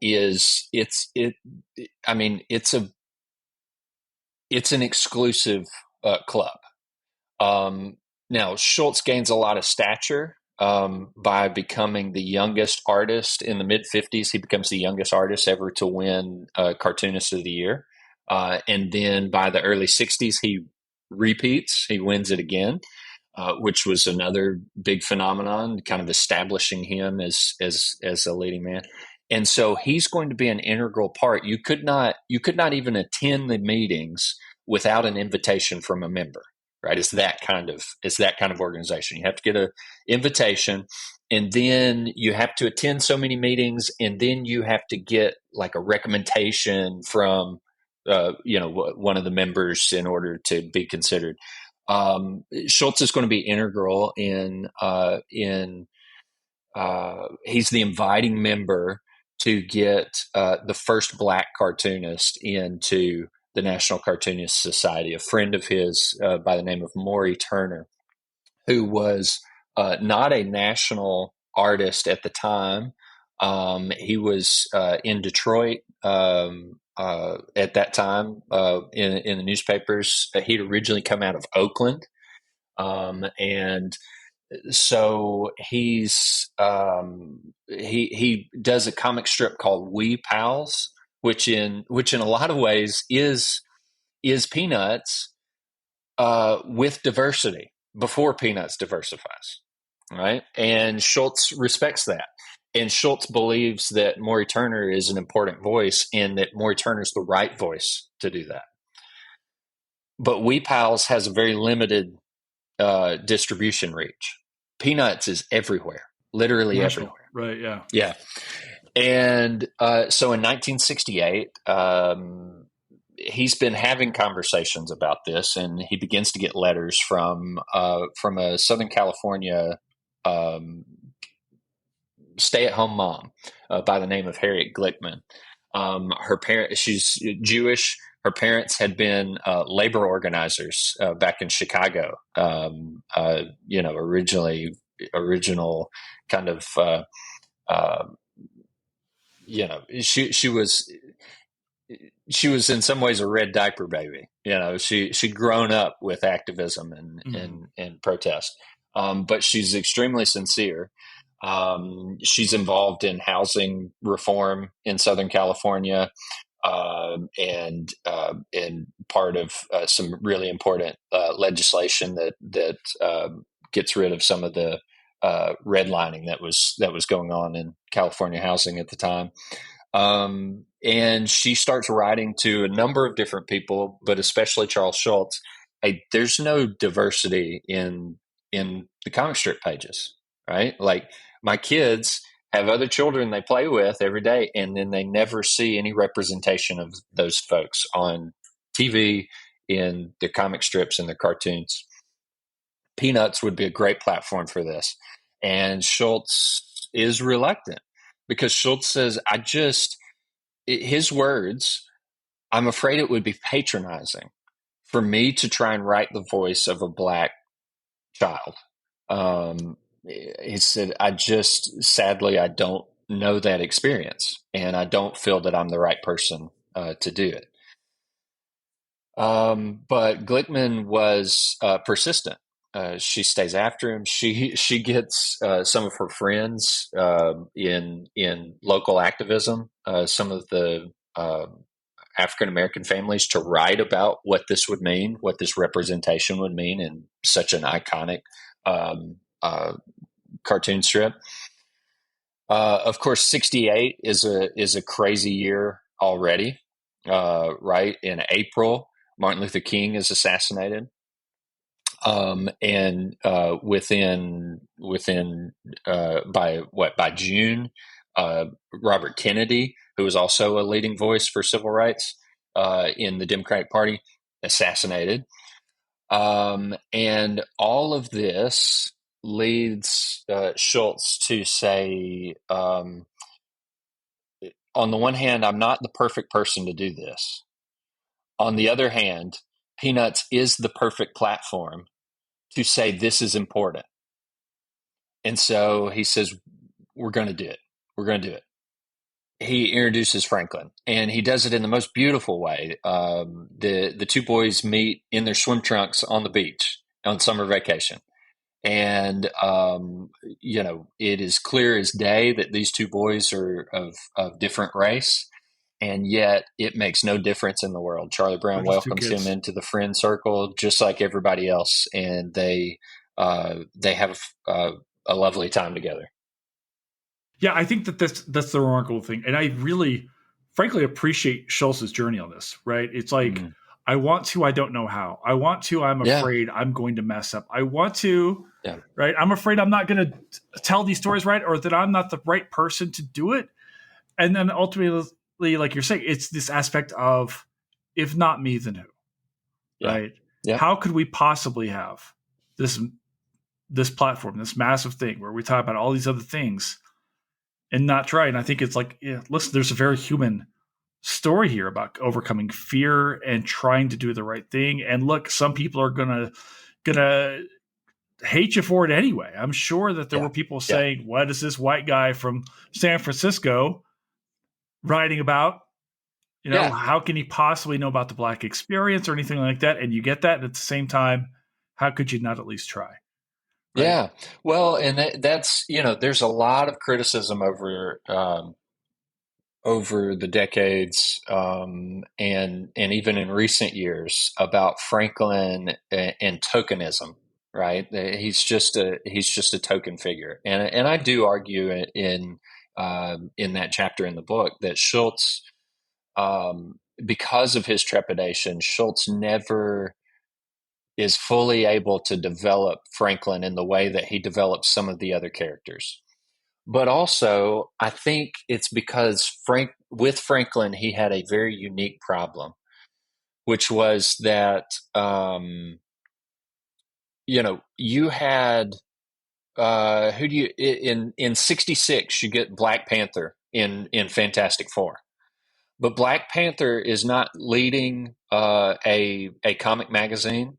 Speaker 2: is it. I mean, it's an exclusive club. Um, Now, Schultz gains a lot of stature by becoming the youngest artist in the mid 50s. He becomes the youngest artist ever to win Cartoonist of the Year. And then by the early 60s, he repeats, he wins it again. Which was another big phenomenon, kind of establishing him as a leading man. And so he's going to be an integral part. You could not even attend the meetings without an invitation from a member, right? It's that kind of organization. You have to get an invitation, and then you have to attend so many meetings, and then you have to get like a recommendation from one of the members in order to be considered. Schultz is going to be integral in he's the inviting member to get the first black cartoonist into the National Cartoonist Society, a friend of his by the name of Maury Turner, who was not a national artist at the time. He was in Detroit at that time in the newspapers. He'd originally come out of Oakland. And so he does a comic strip called We Pals, which in a lot of ways is Peanuts with diversity before Peanuts diversifies, right? And Schultz respects that. And Schultz believes that Maury Turner is an important voice and that Maury Turner is the right voice to do that. But We Pals has a very limited distribution reach. Peanuts is everywhere, literally
Speaker 1: National,
Speaker 2: everywhere.
Speaker 1: right? Yeah.
Speaker 2: Yeah. And so in 1968, he's been having conversations about this, and he begins to get letters from a Southern California stay-at-home mom by the name of Harriet Glickman. She's Jewish. Her parents had been labor organizers back in Chicago. Original kind of. She was in some ways a red diaper baby. She'd grown up with activism and protest, but she's extremely sincere. She's involved in housing reform in Southern California, and part of some really important legislation that gets rid of some of the redlining that was going on in California housing at the time. And she starts writing to a number of different people, but especially Charles Schultz. Hey, there's no diversity in the comic strip pages, right? Like, my kids have other children they play with every day, and then they never see any representation of those folks on TV, in the comic strips and the cartoons. Peanuts would be a great platform for this. And Schultz is reluctant because Schultz says, his words, I'm afraid it would be patronizing for me to try and write the voice of a black child. He said, sadly, I don't know that experience, and I don't feel that I'm the right person to do it. But Glickman was persistent. She stays after him. She gets some of her friends in local activism, some of the African American families, to write about what this would mean, what this representation would mean in such an iconic um, uh, cartoon strip. Of course, '68 is a crazy year already. Right in April, Martin Luther King is assassinated, and within by June, Robert Kennedy, who was also a leading voice for civil rights in the Democratic Party, assassinated, and all of this leads Schultz to say, on the one hand, I'm not the perfect person to do this. On the other hand, Peanuts is the perfect platform to say this is important. And so he says, we're going to do it. We're going to do it. He introduces Franklin, and he does it in the most beautiful way. The two boys meet in their swim trunks on the beach on summer vacation. And, it is clear as day that these two boys are of different race. And yet it makes no difference in the world. Charlie
Speaker 1: They're
Speaker 2: Brown
Speaker 1: just two
Speaker 2: welcomes him
Speaker 1: kids.
Speaker 2: into the friend circle just like everybody else, and they have a lovely time together.
Speaker 1: Yeah, I think that that's the remarkable thing, and I really, frankly, appreciate Schultz's journey on this. Right? It's like
Speaker 2: Mm.
Speaker 1: I want to, I don't know how. I want to, I'm
Speaker 2: Yeah,
Speaker 1: afraid I'm going to mess up. I want to,
Speaker 2: yeah,
Speaker 1: right? I'm afraid I'm not going to tell these stories right, or that I'm not the right person to do it. And then ultimately, like you're saying, it's this aspect of, if not me, then who?
Speaker 2: yeah,
Speaker 1: Right?
Speaker 2: yeah,
Speaker 1: How could we possibly have this platform, this massive thing where we talk about all these other things and not try? And I think it's like, yeah, listen, there's a very human story here about overcoming fear and trying to do the right thing. And look, some people are gonna hate you for it anyway. I'm sure that there
Speaker 2: yeah,
Speaker 1: were people
Speaker 2: yeah,
Speaker 1: saying, "What is this white guy from San Francisco writing about?
Speaker 2: yeah,
Speaker 1: How can he possibly know about the black experience or anything like that?" And you get that, and at the same time, how could you not at least try? Right?
Speaker 2: yeah. Well, and that's there's a lot of criticism over the decades, and even in recent years, about Franklin and tokenism. Right, he's just a token figure, and I do argue in that chapter in the book that Schultz, because of his trepidation, Schultz never is fully able to develop Franklin in the way that he develops some of the other characters. But also, I think it's because with Franklin, he had a very unique problem, which was that you had who do you in '66 you get Black Panther in Fantastic Four, but Black Panther is not leading a comic magazine.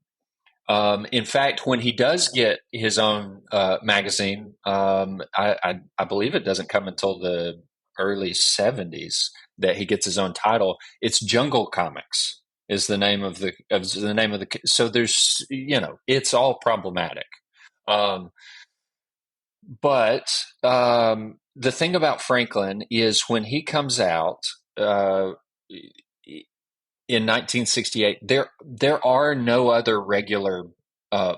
Speaker 2: In fact, when he does get his own magazine, I believe it doesn't come until the early '70s that he gets his own title. It's Jungle Comics is the name of the. So there's it's all problematic. Um, but the thing about Franklin is when he comes out in 1968, there are no other regular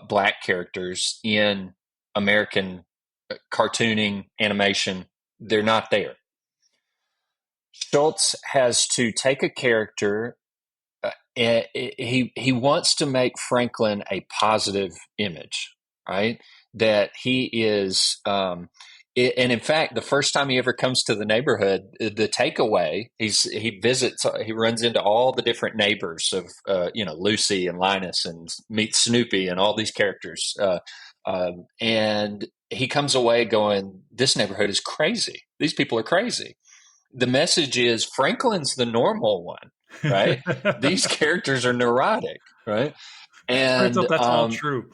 Speaker 2: black characters in American cartooning animation. They're not there. Schultz has to take a character. He wants to make Franklin a positive image, right? That he is, and in fact, the first time he ever comes to the neighborhood, the takeaway, he runs into all the different neighbors of, Lucy and Linus, and meets Snoopy and all these characters, and he comes away going, "This neighborhood is crazy. These people are crazy." The message is Franklin's the normal one, right? These characters are neurotic, right?
Speaker 1: Turns
Speaker 2: And
Speaker 1: out that's all true.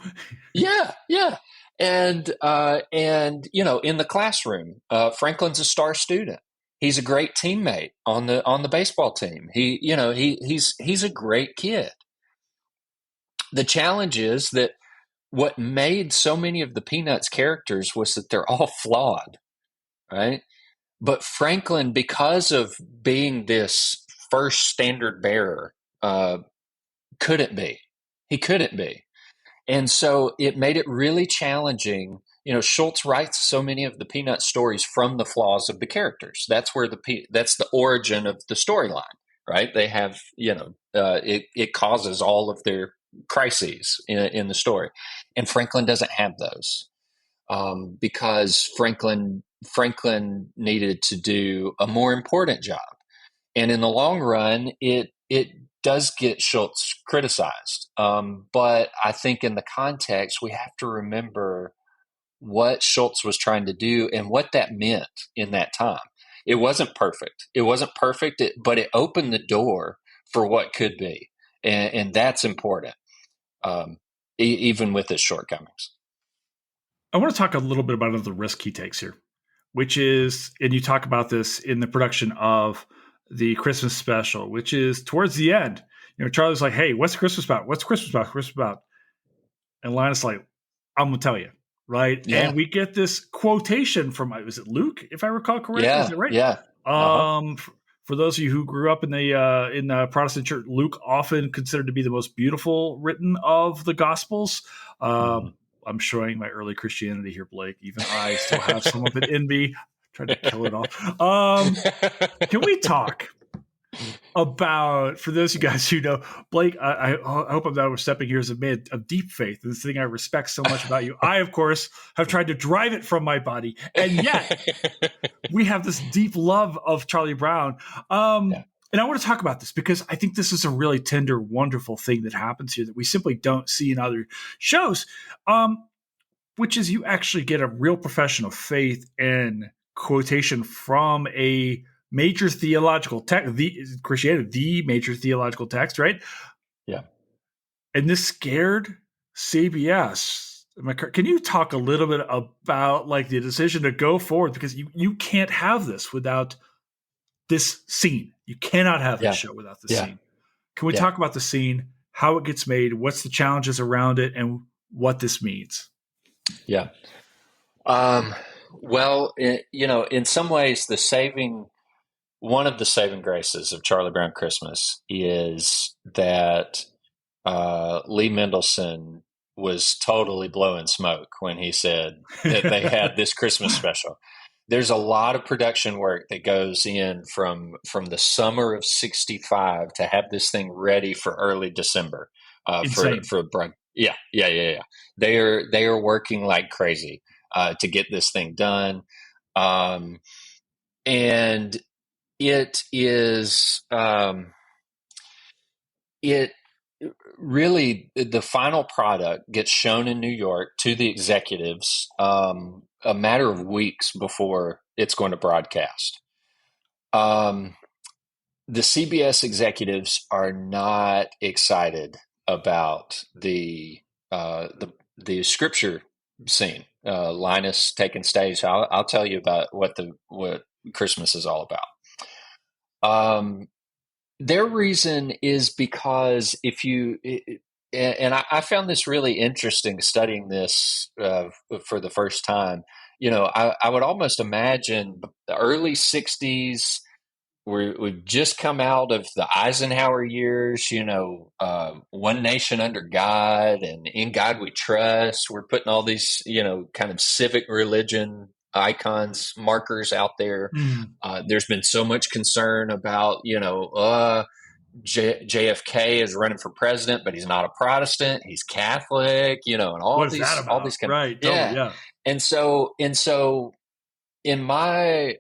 Speaker 2: yeah, yeah. And in the classroom, Franklin's a star student. He's a great teammate on the baseball team. He's a great kid. The challenge is that what made so many of the Peanuts characters was that they're all flawed, right? But Franklin, because of being this first standard bearer, couldn't be. He couldn't be. And so it made it really challenging. Schultz writes so many of the Peanut stories from the flaws of the characters. That's where that's the origin of the storyline, right? They have, it causes all of their crises in the story, and Franklin doesn't have those because Franklin needed to do a more important job, and in the long run, it does get Schultz criticized. But I think in the context, we have to remember what Schultz was trying to do and what that meant in that time. It wasn't perfect. But it opened the door for what could be. And that's important, even with its shortcomings.
Speaker 1: I want to talk a little bit about another risk he takes here, which is, and you talk about this in the production of the Christmas special, which is towards the end. Charlie's like, "Hey, what's Christmas about? What's Christmas about? Christmas about?" And Linus like, "I'm gonna tell you, right?"
Speaker 2: Yeah.
Speaker 1: And we get this quotation from, was it Luke, if I recall correctly?
Speaker 2: Yeah.
Speaker 1: Is that right?
Speaker 2: Yeah. Uh-huh.
Speaker 1: For those of you who grew up in the Protestant church, Luke often considered to be the most beautiful written of the Gospels. I'm showing my early Christianity here, Blake. Even I still have some of it in me. Tried to kill it all. Can we talk about, for those of you guys who know, Blake, I hope I'm not overstepping here as a man of deep faith, and this thing I respect so much about you. I, of course, have tried to drive it from my body, and yet we have this deep love of Charlie Brown. Yeah. And I want to talk about this because I think this is a really tender, wonderful thing that happens here that we simply don't see in other shows, which is you actually get a real profession of faith and quotation from a major theological text, the major theological text, right?
Speaker 2: Yeah.
Speaker 1: And this scared CBS. Can you talk a little bit about like the decision to go forward? Because you can't have this without this scene. You cannot have this show without this scene. Can we talk about the scene, how it gets made, what's the challenges around it, and what this means?
Speaker 2: Yeah. Well, in some ways, one of the saving graces of Charlie Brown Christmas is that Lee Mendelson was totally blowing smoke when he said that they had this Christmas special. There's a lot of production work that goes in from the summer of '65 to have this thing ready for early December. For yeah. They are working like crazy to get this thing done, and it is it really, the final product gets shown in New York to the executives a matter of weeks before it's going to broadcast. The CBS executives are not excited about the scripture scene. Linus taking stage. I'll tell you about what Christmas is all about. Their reason is because I found this really interesting studying this for the first time. I would almost imagine the early '60s. We've just come out of the Eisenhower years, One Nation Under God and In God We Trust. We're putting all these, kind of civic religion icons, markers out there. There's been so much concern about, JFK is running for president, but he's not a Protestant. He's Catholic, and all
Speaker 1: what
Speaker 2: these,
Speaker 1: is that about?
Speaker 2: all these kind
Speaker 1: right,
Speaker 2: of, yeah.
Speaker 1: Totally, yeah.
Speaker 2: And so in my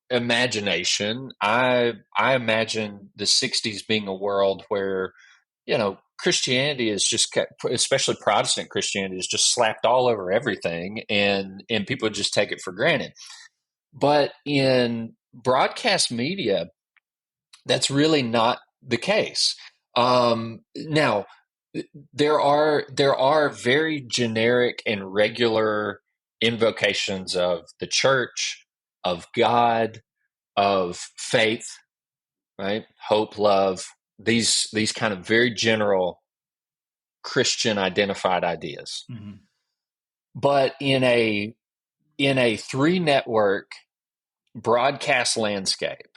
Speaker 2: imagination, I imagine the '60s being a world where, Christianity is just, especially Protestant Christianity, is just slapped all over everything, and people just take it for granted. But in broadcast media, that's really not the case. Now, there are very generic and regular invocations of the church, of God, of faith, right? Hope, love. These kind of very general Christian identified ideas.
Speaker 1: Mm-hmm.
Speaker 2: But in a 3-network broadcast landscape,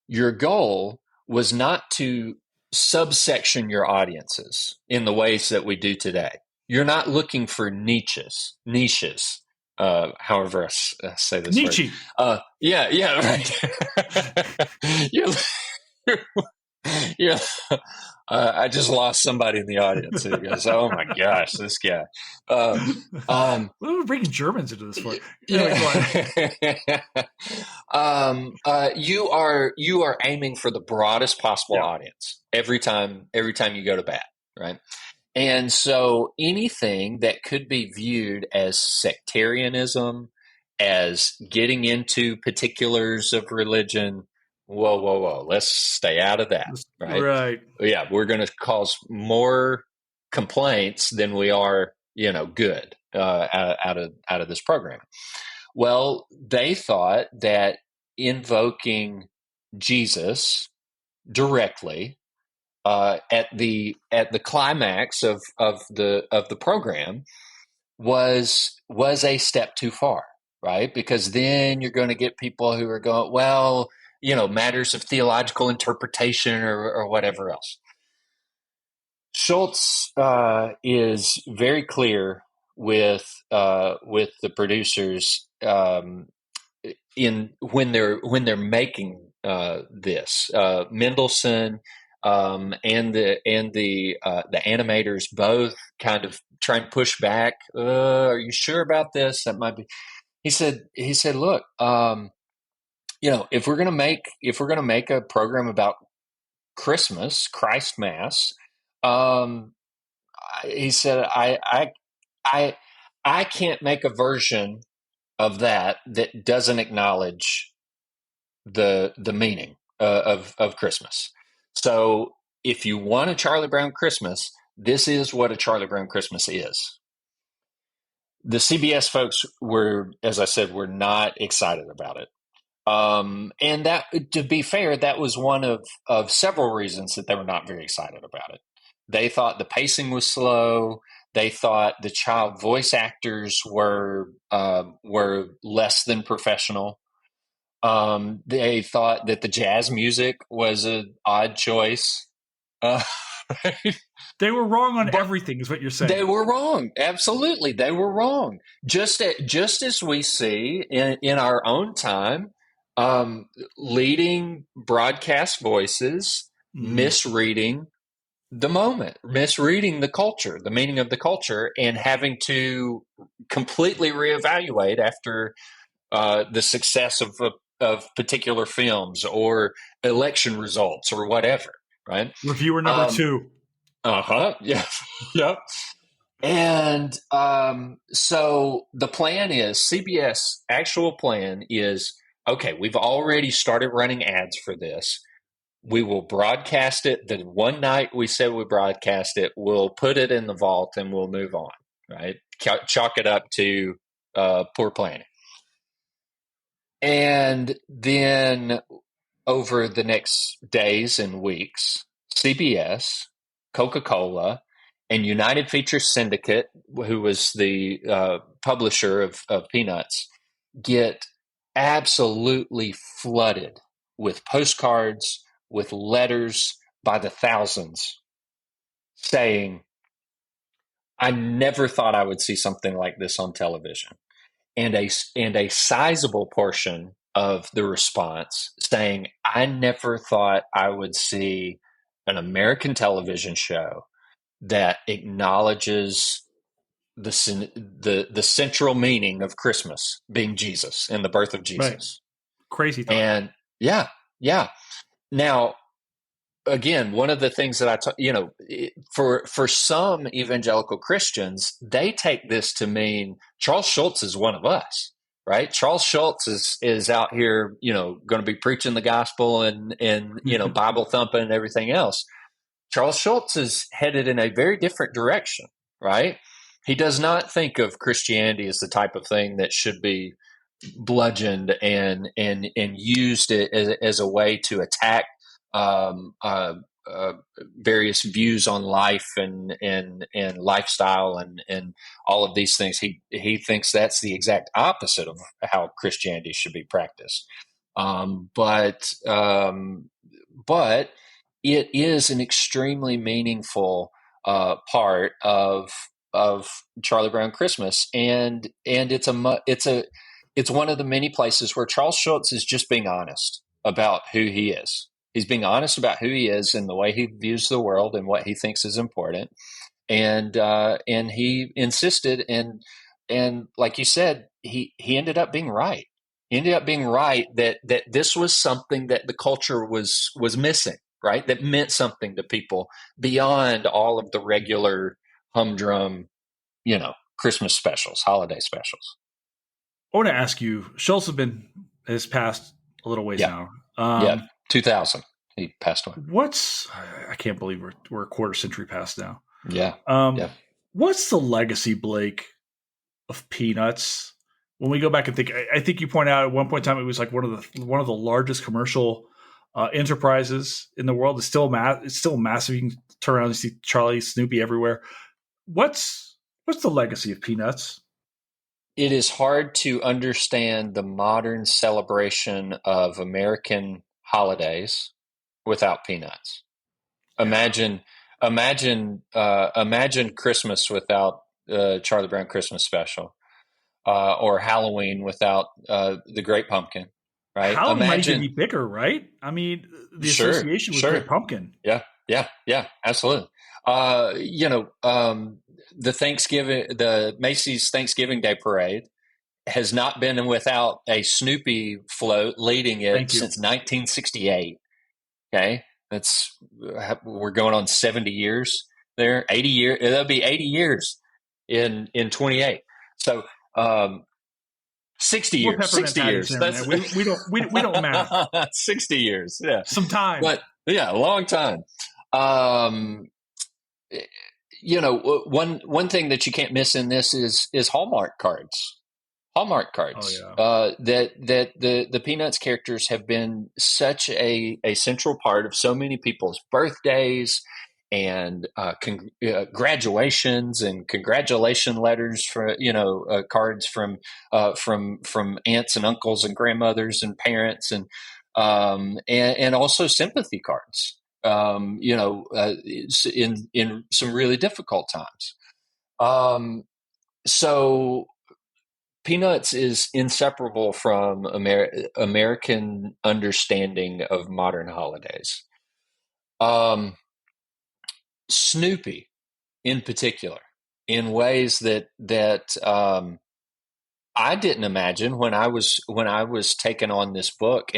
Speaker 2: your goal was not to subsection your audiences in the ways that we do today. You're not looking for niches, however I say this word.
Speaker 1: Nietzsche.
Speaker 2: Yeah, right. you're, you're, I just lost somebody in the audience who goes, "Oh my gosh, this guy."
Speaker 1: What are we bringing Germans into this for? Anyway,
Speaker 2: Yeah. You are aiming for the broadest possible audience every time you go to bat, right? And so anything that could be viewed as sectarianism, as getting into particulars of religion, whoa, let's stay out of that, right?
Speaker 1: Right.
Speaker 2: Yeah, we're going to cause more complaints than we are, good out of this program. Well, they thought that invoking Jesus directly at the climax of the program was a step too far, right? Because then you're going to get people who are going, well, matters of theological interpretation or whatever else. Schultz is very clear with the producers in when they're making this. Mendelssohn and the animators both kind of try and push back. Are you sure about this? That might be. He said, look, if we're gonna make a program about Christmas, Christ Mass, he said, I can't make a version of that doesn't acknowledge the meaning of Christmas. So if you want a Charlie Brown Christmas, this is what a Charlie Brown Christmas is. The CBS folks were, as I said, were not excited about it. And that, to be fair, that was one of several reasons that they were not very excited about it. They thought the pacing was slow. They thought the child voice actors were less than professional. They thought that the jazz music was an odd choice.
Speaker 1: They were wrong on everything, is what you're saying.
Speaker 2: They were wrong. Absolutely, they were wrong. Just as we see in our own time, leading broadcast voices misreading the moment, misreading the culture, the meaning of the culture, and having to completely reevaluate after the success of particular films or election results or whatever. Right.
Speaker 1: Reviewer number 2.
Speaker 2: Yeah. Yep. And so the plan is, CBS actual plan is, okay, we've already started running ads for this. We will broadcast it. The one night we said we broadcast it, we'll put it in the vault and we'll move on, right? Chalk it up to poor planning. And then over the next days and weeks, CBS, Coca-Cola, and United Features Syndicate, who was the publisher of Peanuts, get absolutely flooded with postcards, with letters by the thousands saying, I never thought I would see something like this on television. And a sizable portion of the response saying, I never thought I would see an American television show that acknowledges the central meaning of Christmas being Jesus and the birth of Jesus.
Speaker 1: Right. Crazy thought.
Speaker 2: And yeah. Now, again, one of the things that for some evangelical Christians, they take this to mean Charles Schultz is one of us, right? Charles Schultz is out here, going to be preaching the gospel and Bible thumping and everything else. Charles Schultz is headed in a very different direction, right? He does not think of Christianity as the type of thing that should be bludgeoned and used as a way to attack various views on life and lifestyle and all of these things. He thinks that's the exact opposite of how Christianity should be practiced. But it is an extremely meaningful part of Charlie Brown Christmas, and it's one of the many places where Charles Schulz is just being honest about who he is. He's being honest about who he is and the way he views the world and what he thinks is important. And he insisted, and like you said, he ended up being right. He ended up being right that this was something that the culture was missing, right? That meant something to people beyond all of the regular humdrum, Christmas specials, holiday specials.
Speaker 1: I want to ask you, Schultz has passed a little ways
Speaker 2: Yeah.
Speaker 1: now.
Speaker 2: Yeah. 2000. He passed away.
Speaker 1: I can't believe we're a quarter century past now.
Speaker 2: Yeah. Yeah.
Speaker 1: What's the legacy, Blake, of Peanuts? When we go back and think, I think you point out at one point in time it was like one of the largest commercial enterprises in the world. It's still massive. You can turn around and see Charlie, Snoopy everywhere. What's the legacy of Peanuts?
Speaker 2: It is hard to understand the modern celebration of American holidays without Peanuts. Imagine Christmas without Charlie Brown Christmas Special, or Halloween without the Great Pumpkin, right?
Speaker 1: Halloween might even be bigger, right? I mean, the association with Great Pumpkin.
Speaker 2: Yeah, absolutely. The Macy's Thanksgiving Day Parade has not been without a Snoopy float leading it since 1968. Okay, we're going on 70 years there. 80 years. That'll be 80 years in 28. So 60 years. 60 years.
Speaker 1: That's, we don't math.
Speaker 2: 60 years. Yeah,
Speaker 1: some time.
Speaker 2: But yeah, a long time. One thing that you can't miss in this is Hallmark cards. Hallmark cards.
Speaker 1: Oh,
Speaker 2: yeah. That the Peanuts characters have been such a central part of so many people's birthdays and graduations and congratulation letters for cards from aunts and uncles and grandmothers and parents and also sympathy cards. In some really difficult times. So Peanuts is inseparable from American understanding of modern holidays. Snoopy, in particular, in ways that I didn't imagine when I was taking on this book.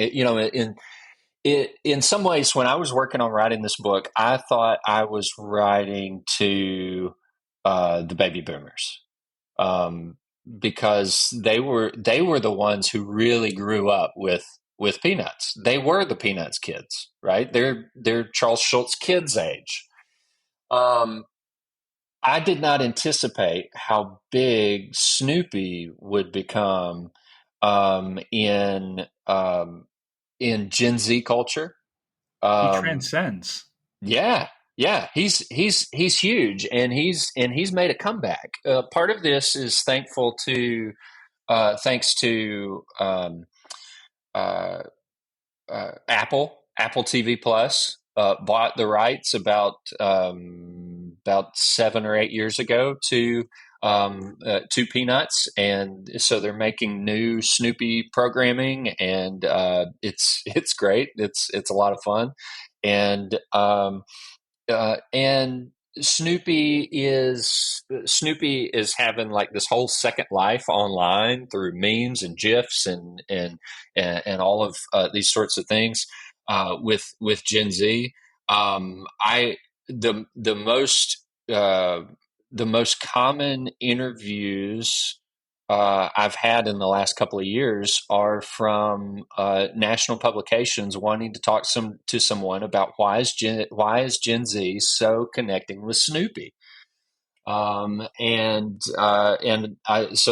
Speaker 2: In some ways, when I was working on writing this book, I thought I was writing to the baby boomers. Because they were the ones who really grew up with Peanuts. They were the Peanuts kids, right? They're Charles Schulz kids' age. I did not anticipate how big Snoopy would become in Gen Z culture.
Speaker 1: He transcends.
Speaker 2: Yeah. Yeah, he's huge, and he's made a comeback. Part of this is thanks to Apple TV Plus bought the rights about 7 or 8 years ago to Peanuts, and so they're making new Snoopy programming, and it's great. It's a lot of fun, and Snoopy is having like this whole second life online through memes and gifs and all of these sorts of things with Gen Z. The most common interviews I've had in the last couple of years are from national publications wanting to talk to someone about why is Gen Z so connecting with Snoopy, so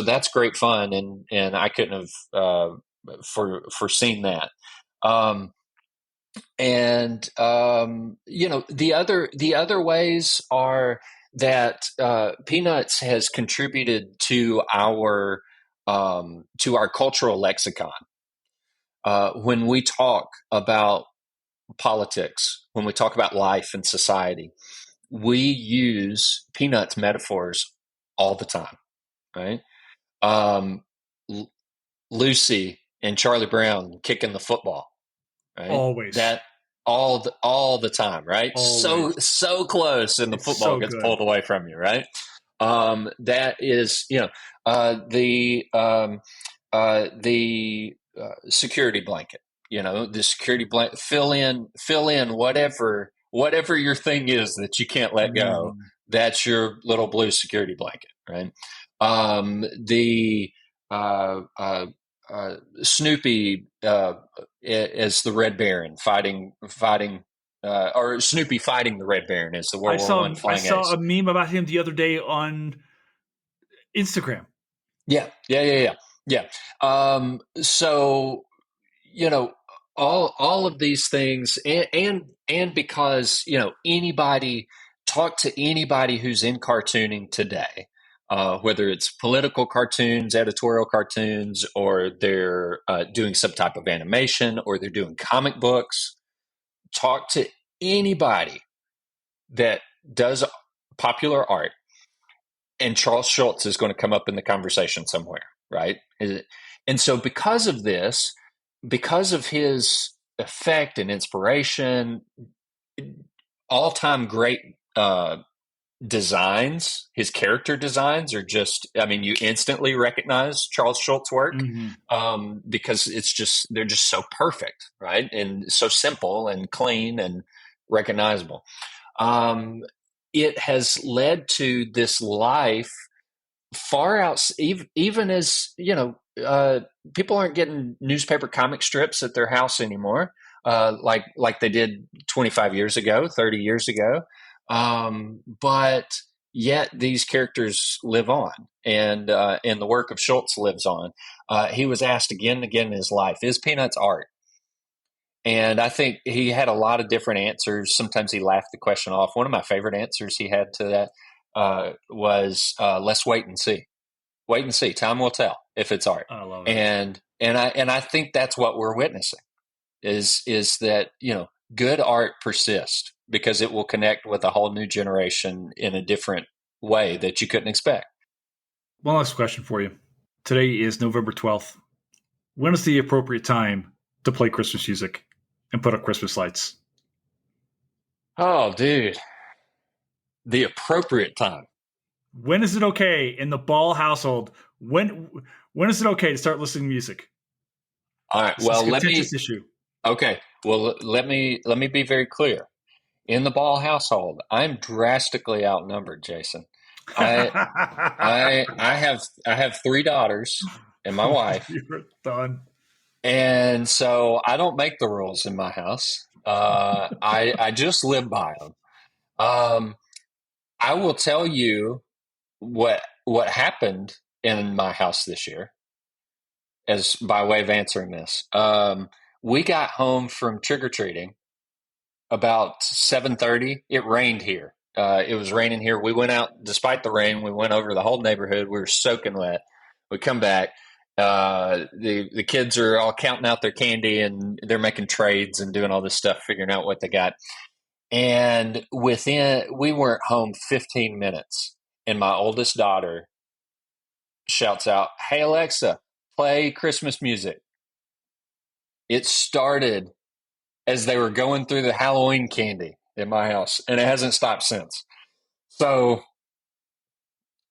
Speaker 2: that's great fun, and I couldn't have foreseen that. And the other ways are that Peanuts has contributed to our cultural lexicon. When we talk about politics, when we talk about life and society, we use Peanuts metaphors all the time, right? Um, Lucy and Charlie Brown kicking the football, right?
Speaker 1: Always.
Speaker 2: That all the time, right?
Speaker 1: Always.
Speaker 2: So close, and the
Speaker 1: It's
Speaker 2: football
Speaker 1: so
Speaker 2: gets
Speaker 1: good.
Speaker 2: pulled away from you, right? That is, the security blanket. The security blanket. Fill in whatever your thing is that you can't let go.
Speaker 1: Mm.
Speaker 2: That's your little blue security blanket, right? The Snoopy as the Red Baron fighting, or Snoopy fighting the Red Baron as the
Speaker 1: I
Speaker 2: World War I
Speaker 1: saw I
Speaker 2: flying
Speaker 1: saw
Speaker 2: ace.
Speaker 1: a meme about him the other day on Instagram.
Speaker 2: Yeah. So all of these things, and because talk to anybody who's in cartooning today, whether it's political cartoons, editorial cartoons, or they're doing some type of animation, or they're doing comic books. Talk to anybody that does popular art, and Charles Schultz is going to come up in the conversation somewhere, right? And so because of this, because of his effect and inspiration, all-time great designs, his character designs are just, I mean, you instantly recognize Charles Schultz's work, because they're just so perfect, right? And so simple and clean and recognizable. It has led to this life far out, even as people aren't getting newspaper comic strips at their house anymore, like they did 25 years ago, 30 years ago. But yet these characters live on, and the work of Schultz lives on. He was asked again and again in his life, "Is Peanuts art?" And I think he had a lot of different answers. Sometimes he laughed the question off. One of my favorite answers he had to that was, "Let's wait and see. Wait and see. Time will tell if it's art."
Speaker 1: I love it.
Speaker 2: And I think that's what we're witnessing is that good art persists because it will connect with a whole new generation in a different way that you couldn't expect.
Speaker 1: One last question for you. Today is November 12th. When is the appropriate time to play Christmas music and put up Christmas lights?
Speaker 2: Oh, dude. The appropriate time.
Speaker 1: When is it okay in the Ball household? When is it okay to start listening to music?
Speaker 2: All right.
Speaker 1: This is
Speaker 2: Well,
Speaker 1: a contentious issue.
Speaker 2: Okay. Well, let me be very clear. In the Ball household, I'm drastically outnumbered, Jason. I have 3 daughters and my wife.
Speaker 1: You're done.
Speaker 2: And so I don't make the rules in my house. I just live by them. I will tell you what happened in my house this year, as by way of answering this. We got home from trick or treating about 7:30. It rained here. It was raining here. We went out despite the rain. We went over the whole neighborhood. We were soaking wet. We come back. The kids are all counting out their candy, and they're making trades and doing all this stuff, figuring out what they got. And we weren't home 15 minutes, and my oldest daughter shouts out, "Hey Alexa, play Christmas music." It started as they were going through the Halloween candy in my house, and it hasn't stopped since. So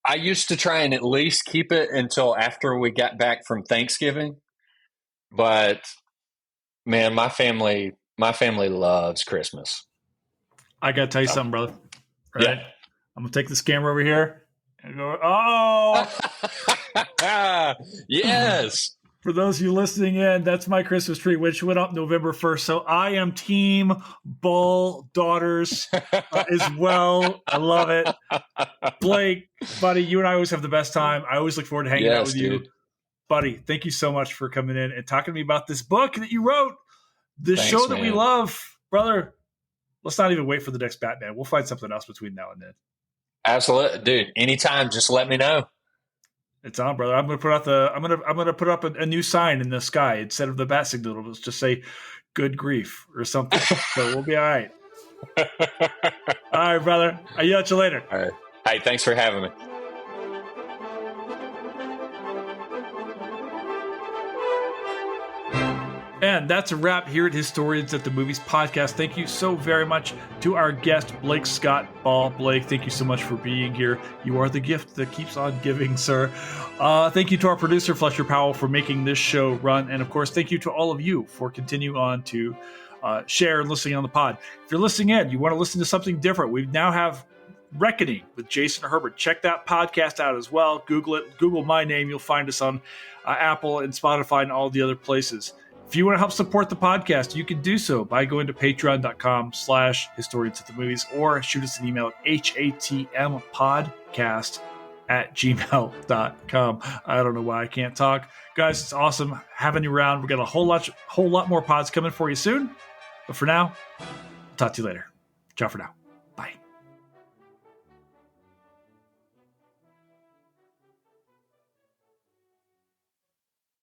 Speaker 2: I used to try and at least keep it until after we got back from Thanksgiving. But man, my family loves Christmas.
Speaker 1: I gotta tell you something, brother. All right?
Speaker 2: Yeah.
Speaker 1: I'm gonna take this camera over here and go, oh.
Speaker 2: Yes.
Speaker 1: For those of you listening in, that's my Christmas tree, which went up November 1st. So I am team Ball daughters as well. I love it. Blake, buddy, you and I always have the best time. I always look forward to hanging out with you.
Speaker 2: Dude.
Speaker 1: Buddy, thank you so much for coming in and talking to me about this book that you wrote, this
Speaker 2: Thanks,
Speaker 1: show that we
Speaker 2: man.
Speaker 1: love, brother. Let's not even wait for the next Batman. We'll find something else between now and then.
Speaker 2: Absolutely, dude. Anytime, just let me know.
Speaker 1: It's on, brother. I'm gonna put up a new sign in the sky instead of the bat signal. It'll just say "Good grief" or something. So we'll be all right. All right, brother. I'll yell at you later.
Speaker 2: All right. Hey, thanks for having me.
Speaker 1: And that's a wrap here at Historians at the Movies podcast. Thank you so very much to our guest, Blake Scott Ball. Blake, thank you so much for being here. You are the gift that keeps on giving, sir. Thank you to our producer, Fletcher Powell, for making this show run. And of course, thank you to all of you for continuing on to share and listening on the pod. If you're listening in, you want to listen to something different, we now have Reckoning with Jason Herbert. Check that podcast out as well. Google it. Google my name. You'll find us on Apple and Spotify and all the other places. If you want to help support the podcast, you can do so by going to patreon.com/historians at the movies or shoot us an email at hatmpodcast@gmail.com. I don't know why I can't talk. Guys, it's awesome having you around. We've got a whole lot more pods coming for you soon. But for now, I'll talk to you later. Ciao for now.